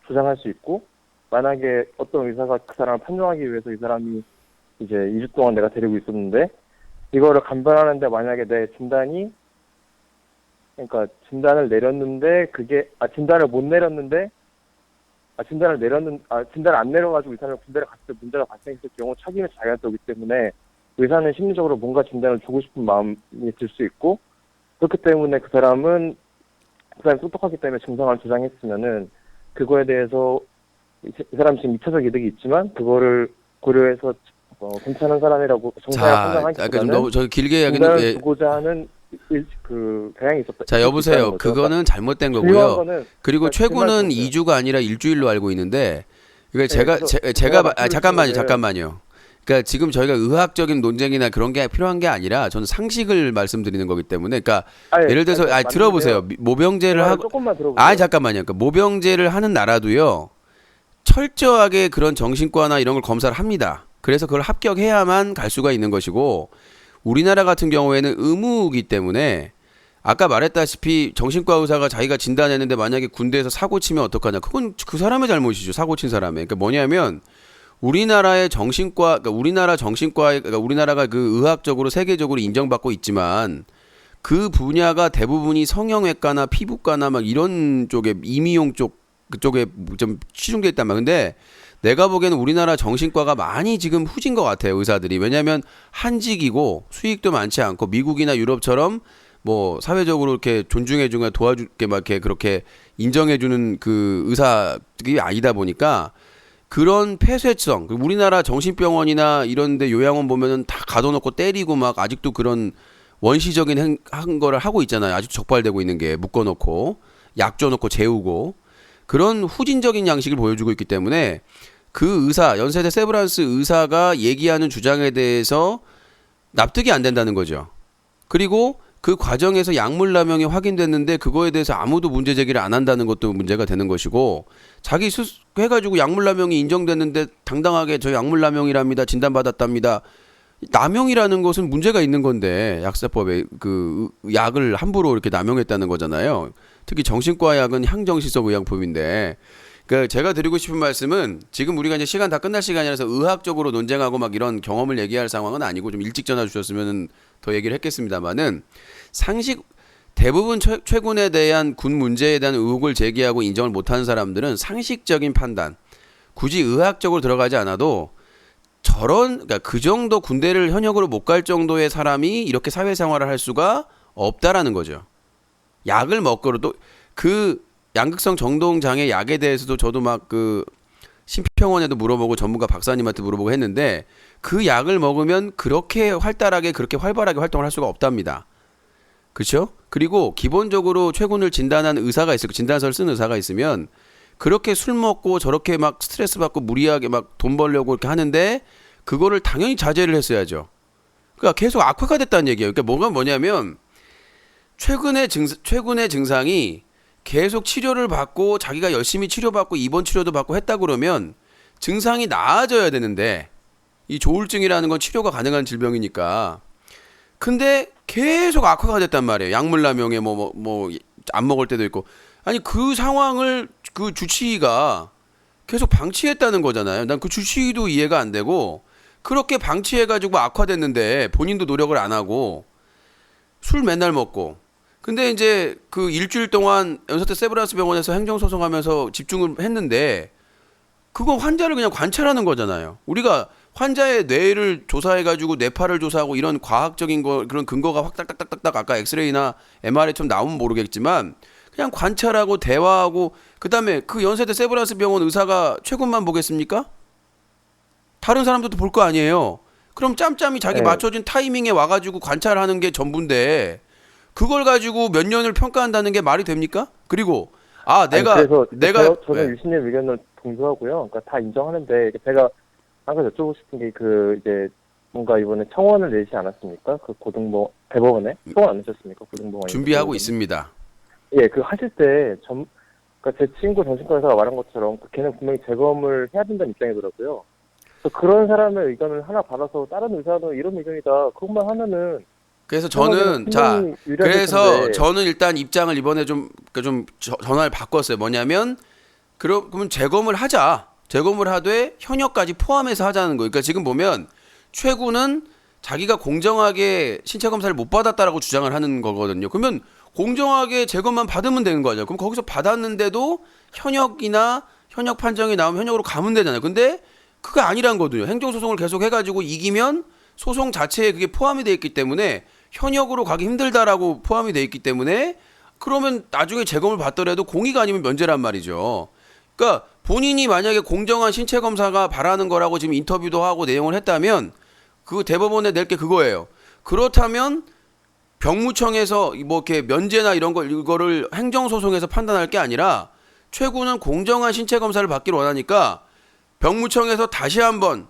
조장할 수 있고 만약에 어떤 의사가 그 사람을 판정하기 위해서 이 사람이 이제 2주 동안 내가 데리고 있었는데 이거를 감별하는데 만약에 내 진단이 그러니까 진단을 내렸는데 진단을 못 내렸는데 진단을 안 내려가지고 의사를 군대를 갔을 때 문제가 발생했을 경우 책임을 자기한테 오기 때문에 의사는 심리적으로 뭔가 진단을 주고 싶은 마음이 들 수 있고 그렇기 때문에 그 사람이 똑똑하기 때문에 증상을 조장했으면은 그거에 대해서 이 사람 지금 2차적 이득이 있지만 그거를 고려해서 괜찮은 사람이라고 정상을 자, 판정하기보다는 좀 너무 저 길게 이야기는 진단을 예. 주고자 하는 그 경향이 있었다. 자, 여보세요. 그거는 잘못된 중요한 거고요. 거는 그리고 그러니까 최고는 그 말씀이세요. 2주가 아니라 일주일로 알고 있는데 이거 그래서 제가 말씀드린 잠깐만요. 거는- 잠깐만요. 그러니까 지금 저희가 의학적인 논쟁이나 그런 게 필요한 게 아니라 저는 상식을 말씀드리는 거기 때문에 그러니까 예를 들어서 들어보세요. 모병제를 하고 조금만 들어보세요. 잠깐만요. 그러니까 모병제를 하는 나라도요. 철저하게 그런 정신과나 이런 걸 검사를 합니다. 그래서 그걸 합격해야만 갈 수가 있는 것이고 우리나라 같은 경우에는 의무이기 때문에 아까 말했다시피 정신과 의사가 자기가 진단했는데 만약에 군대에서 사고 치면 어떡하냐. 그건 그 사람의 잘못이죠. 사고 친 사람의. 그러니까 뭐냐면 우리나라의 정신과, 그러니까 우리나라가 그 의학적으로 세계적으로 인정받고 있지만 그 분야가 대부분이 성형외과나 피부과나 막 이런 쪽에 임의용 그쪽에 좀 치중돼 있단 말이야. 근데 내가 보기에는 우리나라 정신과가 많이 지금 후진 것 같아요. 의사들이. 왜냐하면 한직이고 수익도 많지 않고 미국이나 유럽처럼 뭐 사회적으로 이렇게 존중해주거나 도와줄게 막 이렇게 그렇게 인정해주는 그 의사들이 아니다 보니까 그런 폐쇄성, 우리나라 정신병원이나 이런데 요양원 보면은 다 가둬놓고 때리고 막 아직도 그런 원시적인 한 거를 하고 있잖아요. 아직도 적발되고 있는 게 묶어놓고 약 줘놓고 재우고 그런 후진적인 양식을 보여주고 있기 때문에 그 의사, 연세대 세브란스 의사가 얘기하는 주장에 대해서 납득이 안 된다는 거죠. 그리고 그 과정에서 약물 남용이 확인됐는데 그거에 대해서 아무도 문제 제기를 안 한다는 것도 문제가 되는 것이고 자기 해가지고 약물 남용이 인정됐는데 당당하게 저 약물 남용이랍니다. 진단받았답니다. 남용이라는 것은 문제가 있는 건데 약사법에 그 약을 함부로 이렇게 남용했다는 거잖아요. 특히 정신과 약은 향정신성 의약품인데 그러니까 제가 드리고 싶은 말씀은 지금 우리가 이제 시간 다 끝날 시간이라서 의학적으로 논쟁하고 막 이런 경험을 얘기할 상황은 아니고 좀 일찍 전화 주셨으면 더 얘기를 했겠습니다만은 상식 대부분 최군에 대한 군 문제에 대한 의혹을 제기하고 인정을 못하는 사람들은 상식적인 판단 굳이 의학적으로 들어가지 않아도 그러니까 그 정도 군대를 현역으로 못 갈 정도의 사람이 이렇게 사회생활을 할 수가 없다라는 거죠. 약을 먹고도 그 양극성 정동 장애 약에 대해서도 저도 막 그 심평원에도 물어보고 전문가 박사님한테 물어보고 했는데 그 약을 먹으면 그렇게 활달하게 그렇게 활발하게 활동을 할 수가 없답니다. 그렇죠? 그리고 기본적으로 최군을 진단한 의사가 있을 진단서를 쓴 의사가 있으면 그렇게 술 먹고 저렇게 막 스트레스 받고 무리하게 막 돈 벌려고 이렇게 하는데 그거를 당연히 자제를 했어야죠. 그러니까 계속 악화가 됐다는 얘기예요. 그러니까 뭐냐면 최근의 증상이 계속 치료를 받고 자기가 열심히 치료받고 입원 치료도 받고 했다 그러면 증상이 나아져야 되는데 이 조울증이라는 건 치료가 가능한 질병이니까 근데 계속 악화가 됐단 말이에요. 약물 남용에 안 먹을 때도 있고 아니 그 상황을 그 주치의가 계속 방치했다는 거잖아요. 난 그 주치의도 이해가 안 되고 그렇게 방치해가지고 악화됐는데 본인도 노력을 안 하고 술 맨날 먹고 근데 이제 그 일주일 동안 연세대 세브란스 병원에서 행정소송하면서 집중을 했는데 그거 환자를 그냥 관찰하는 거잖아요. 우리가 환자의 뇌를 조사해가지고 뇌파를 조사하고 이런 과학적인 거 그런 근거가 확 딱딱딱딱 아까 엑스레이나 MRI처럼 나오면 모르겠지만 그냥 관찰하고 대화하고 그다음에 그 연세대 세브란스 병원 의사가 최군만 보겠습니까? 다른 사람들도 볼 거 아니에요. 그럼 짬짬이 자기 네. 맞춰진 타이밍에 와가지고 관찰하는 게 전부인데 그걸 가지고 몇 년을 평가한다는 게 말이 됩니까? 그리고 그래서 저는 네. 유신님 의견을 동조하고요. 그러니까 다 인정하는데 제가 항상 여쭤보고 싶은 게 그 이제 뭔가 이번에 청원을 내지 않았습니까? 그 고등보 대법원에 청원 안 내셨습니까? 고등법원에 준비하고 있습니다. 예, 그 하실 때 그러니까 제 친구 정신과 의사가 말한 것처럼 걔는 분명히 재검을 해야 된다는 입장이더라고요. 그래서 그런 사람의 의견을 하나 받아서 다른 의사도 이런 의견이다. 그것만 하면은 그래서 저는 저는 일단 입장을 이번에 좀 전화를 바꿨어요. 뭐냐면 그러면 재검을 하자. 재검을 하되 현역까지 포함해서 하자는 거예요. 그러니까 지금 보면 최군은 자기가 공정하게 신체 검사를 못 받았다라고 주장을 하는 거거든요. 그러면 공정하게 재검만 받으면 되는 거죠. 그럼 거기서 받았는데도 현역이나 현역 판정이 나오면 현역으로 가면 되잖아요. 근데 그게 아니란 거거든요. 행정소송을 계속 해가지고 이기면 소송 자체에 그게 포함이 돼 있기 때문에 현역으로 가기 힘들다라고 포함이 돼 있기 때문에 그러면 나중에 재검을 받더라도 공의가 아니면 면제란 말이죠. 그러니까 본인이 만약에 공정한 신체 검사가 바라는 거라고 지금 인터뷰도 하고 내용을 했다면 그 대법원에 낼 게 그거예요. 그렇다면 병무청에서 뭐 이렇게 면제나 이거를 행정소송에서 판단할 게 아니라 최군은 공정한 신체 검사를 받기를 원하니까 병무청에서 다시 한번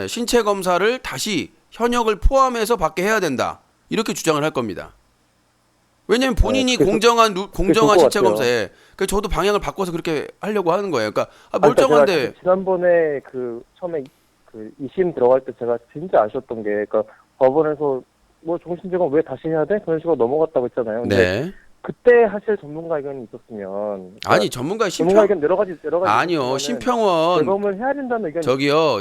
신체 검사를 다시 현역을 포함해서 받게 해야 된다. 이렇게 주장을 할 겁니다. 왜냐하면 본인이 공정한 신체 검사에 그 저도 방향을 바꿔서 그렇게 하려고 하는 거예요. 그러니까 멀쩡한데 제가 지난번에 그 처음에 그 2심 들어갈 때 제가 진짜 아쉬웠던 게 그러니까 법원에서 뭐 정신재검 왜 다시 해야 돼? 그런 식으로 넘어갔다고 했잖아요. 근데 네. 그때 하실 전문가 의견이 있었으면 그러니까 아니 전문가 의견 여러 가지 아니요 심평원 재검을 해야 된다는 의견이 저기요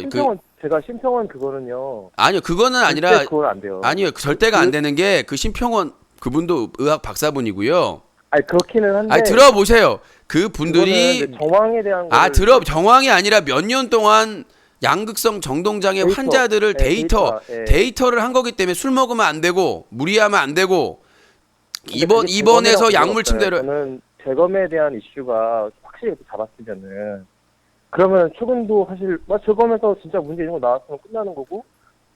제가 심평원 그거는요. 아니요 그거는 아니라 그건 안 돼요. 아니요 절대가 안 되는 게 그 심평원 그분도 의학 박사분이고요. 아니 그렇기는 한데. 아니 들어보세요. 그 분들이 정황에 대한 정황이 아니라 몇 년 동안 양극성 정동장애 환자들을 데이터를 한 거기 때문에 술 먹으면 안 되고 무리하면 안 되고 입원해서 약물 침대를 저는 재검에 대한 이슈가 확실히 잡았으면은 그러면 최근도 사실 재검에서 진짜 문제 있는 거 나왔으면 끝나는 거고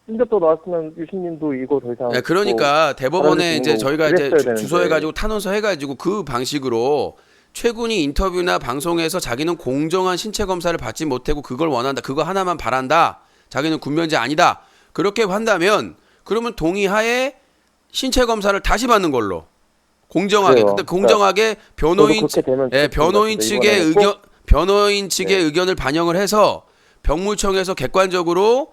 심접도 나왔으면 유신님도 이거 더 이상 네, 그러니까 대법원에 이제 저희가 이제 그랬어야 되는데. 주소해가지고 탄원서 해가지고 그 방식으로 최군이 인터뷰나 방송에서 자기는 공정한 신체 검사를 받지 못하고 그걸 원한다. 그거 하나만 바란다. 자기는 군면제 아니다. 그렇게 한다면 그러면 동의하에 신체 검사를 다시 받는 걸로 공정하게. 그래요. 근데 공정하게 변호인 그렇게 되면 예, 변호인 좋겠습니다. 측의 이번에 꼭 의견 변호인 측의 네. 의견을 반영을 해서 병무청에서 객관적으로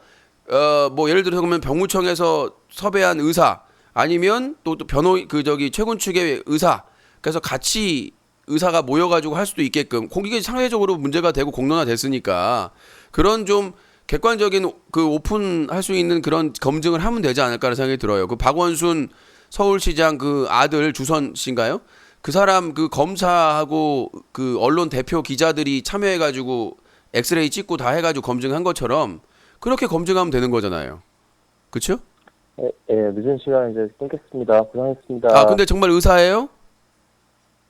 뭐 예를 들어서 그러면 병무청에서 섭외한 의사 아니면 또 변호인 최군 측의 의사 그래서 같이 의사가 모여가지고 할 수도 있게끔 이게 사회적으로 문제가 되고 공론화 됐으니까 그런 좀 객관적인 그 오픈할 수 있는 그런 검증을 하면 되지 않을까라는 생각이 들어요. 그 박원순 서울시장 그 아들 주선 씨인가요? 그 사람 그 검사하고 그 언론 대표 기자들이 참여해가지고 엑스레이 찍고 다 해가지고 검증한 것처럼 그렇게 검증하면 되는 거잖아요. 그렇죠? 예, 늦은 시간 이제 끊겠습니다. 고생했습니다. 아 근데 정말 의사예요?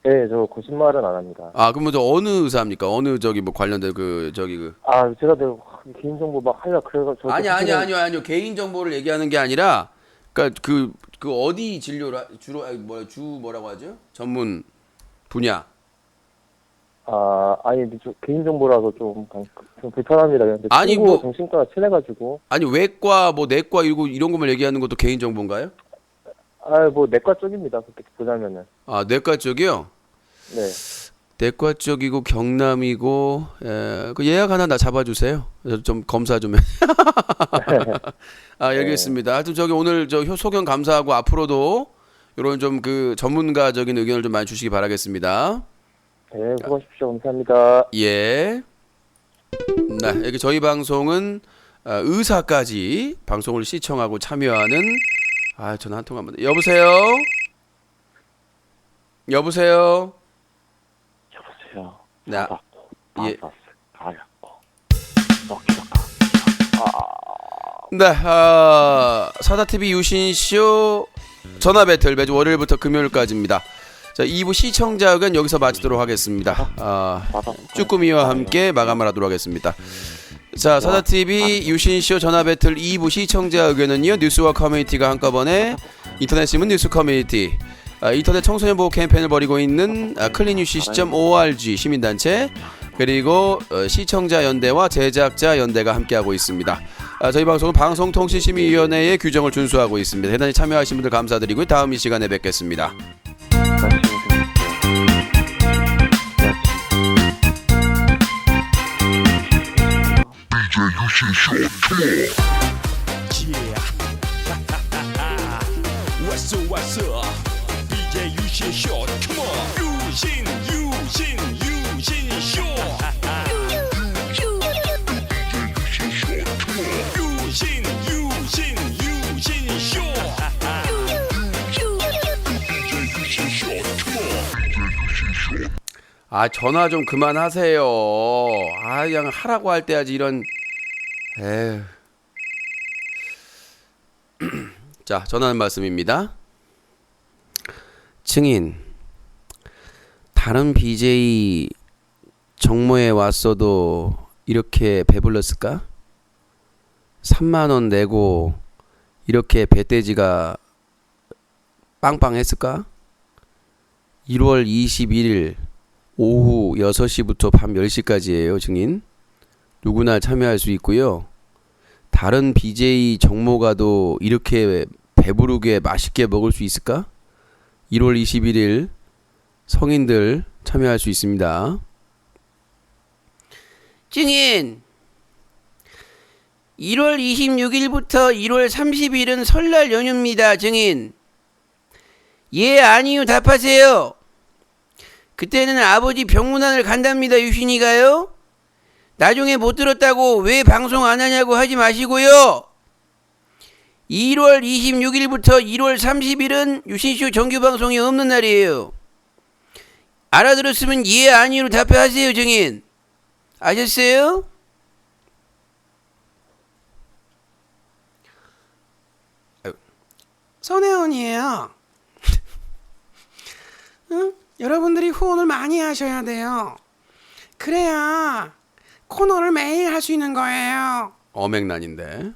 예, 저 거짓말은 안 합니다. 아 그러면 저 어느 의사입니까? 어느 뭐 관련된 제가 개인정보 막 하려 그래서 저 아니요 개인 정보를 얘기하는 게 아니라 그러니까 그 어디 진료를 주로 뭐라고 하죠? 전문 분야. 아니 저 개인정보라서 좀 불편합니다. 근데 아니, 친구가 뭐- 정신과가 친해가지고 아니 외과 뭐 내과 이런 것만 얘기하는 것도 개인 정보인가요? 뭐 내과 쪽입니다. 그렇게 보자면은 아 내과 쪽이요? 네. 내과 쪽이고 경남이고 그 예약 하나 나 잡아주세요. 좀 검사 좀 해. 아 알겠습니다. 하여튼 오늘 소견 감사하고 앞으로도 이런 좀 그 전문가적인 의견을 좀 많이 주시기 바라겠습니다. 네, 수고하십시오. 감사합니다. 예. 네, 이렇게 저희 방송은 의사까지 방송을 시청하고 참여하는 전화 한 통 한번. 여보세요. 여보세요. 네. 예. 네, 사다TV 유신쇼 전화 배틀 매주 월요일부터 금요일까지입니다. 자, 2부 시청자 의견 여기서 마치도록 하겠습니다. 쭈꾸미와 함께 마감을 하도록 하겠습니다. 자, 사다TV 유신쇼 전화 배틀 2부 시청자 의견은요, 뉴스와 커뮤니티가 한꺼번에 인터넷 신문 뉴스 커뮤니티, 인터넷 청소년 보호 캠페인을 벌이고 있는 cleanucc.org 시민단체, 그리고 시청자 연대와 제작자 연대가 함께하고 있습니다. 저희 방송은 방송통신심의위원회의 규정을 준수하고 있습니다. 대단히 참여하신 분들 감사드리고 다음 이 시간에 뵙겠습니다. What's up? DJ 유신 쇼, come on. 유신 쇼. 유신 쇼. 전화 좀 그만하세요. 그냥 하라고 할 때 하지 이런. 에휴. 자, 전하는 말씀입니다. 증인, 다른 BJ 정모에 왔어도 이렇게 배불렀을까? 3만 원 내고 이렇게 배돼지가 빵빵했을까? 1월 21일 오후 6시부터 밤 10시까지예요, 증인. 누구나 참여할 수 있고요. 다른 BJ 정모가도 이렇게 배부르게 맛있게 먹을 수 있을까? 1월 21일 성인들 참여할 수 있습니다. 증인, 1월 26일부터 1월 30일은 설날 연휴입니다. 증인. 예, 아니요, 답하세요. 그때는 아버지 병문안을 간답니다. 유신이가요. 나중에 못 들었다고 왜 방송 안 하냐고 하지 마시고요. 1월 26일부터 1월 30일은 유신쇼 정규 방송이 없는 날이에요. 알아들었으면 예, 아니요로 답변하세요, 증인. 아셨어요? 선혜원이에요. 응? 여러분들이 후원을 많이 하셔야 돼요. 그래야 코너를 매일 할 수 있는 거예요. 어맹란인데.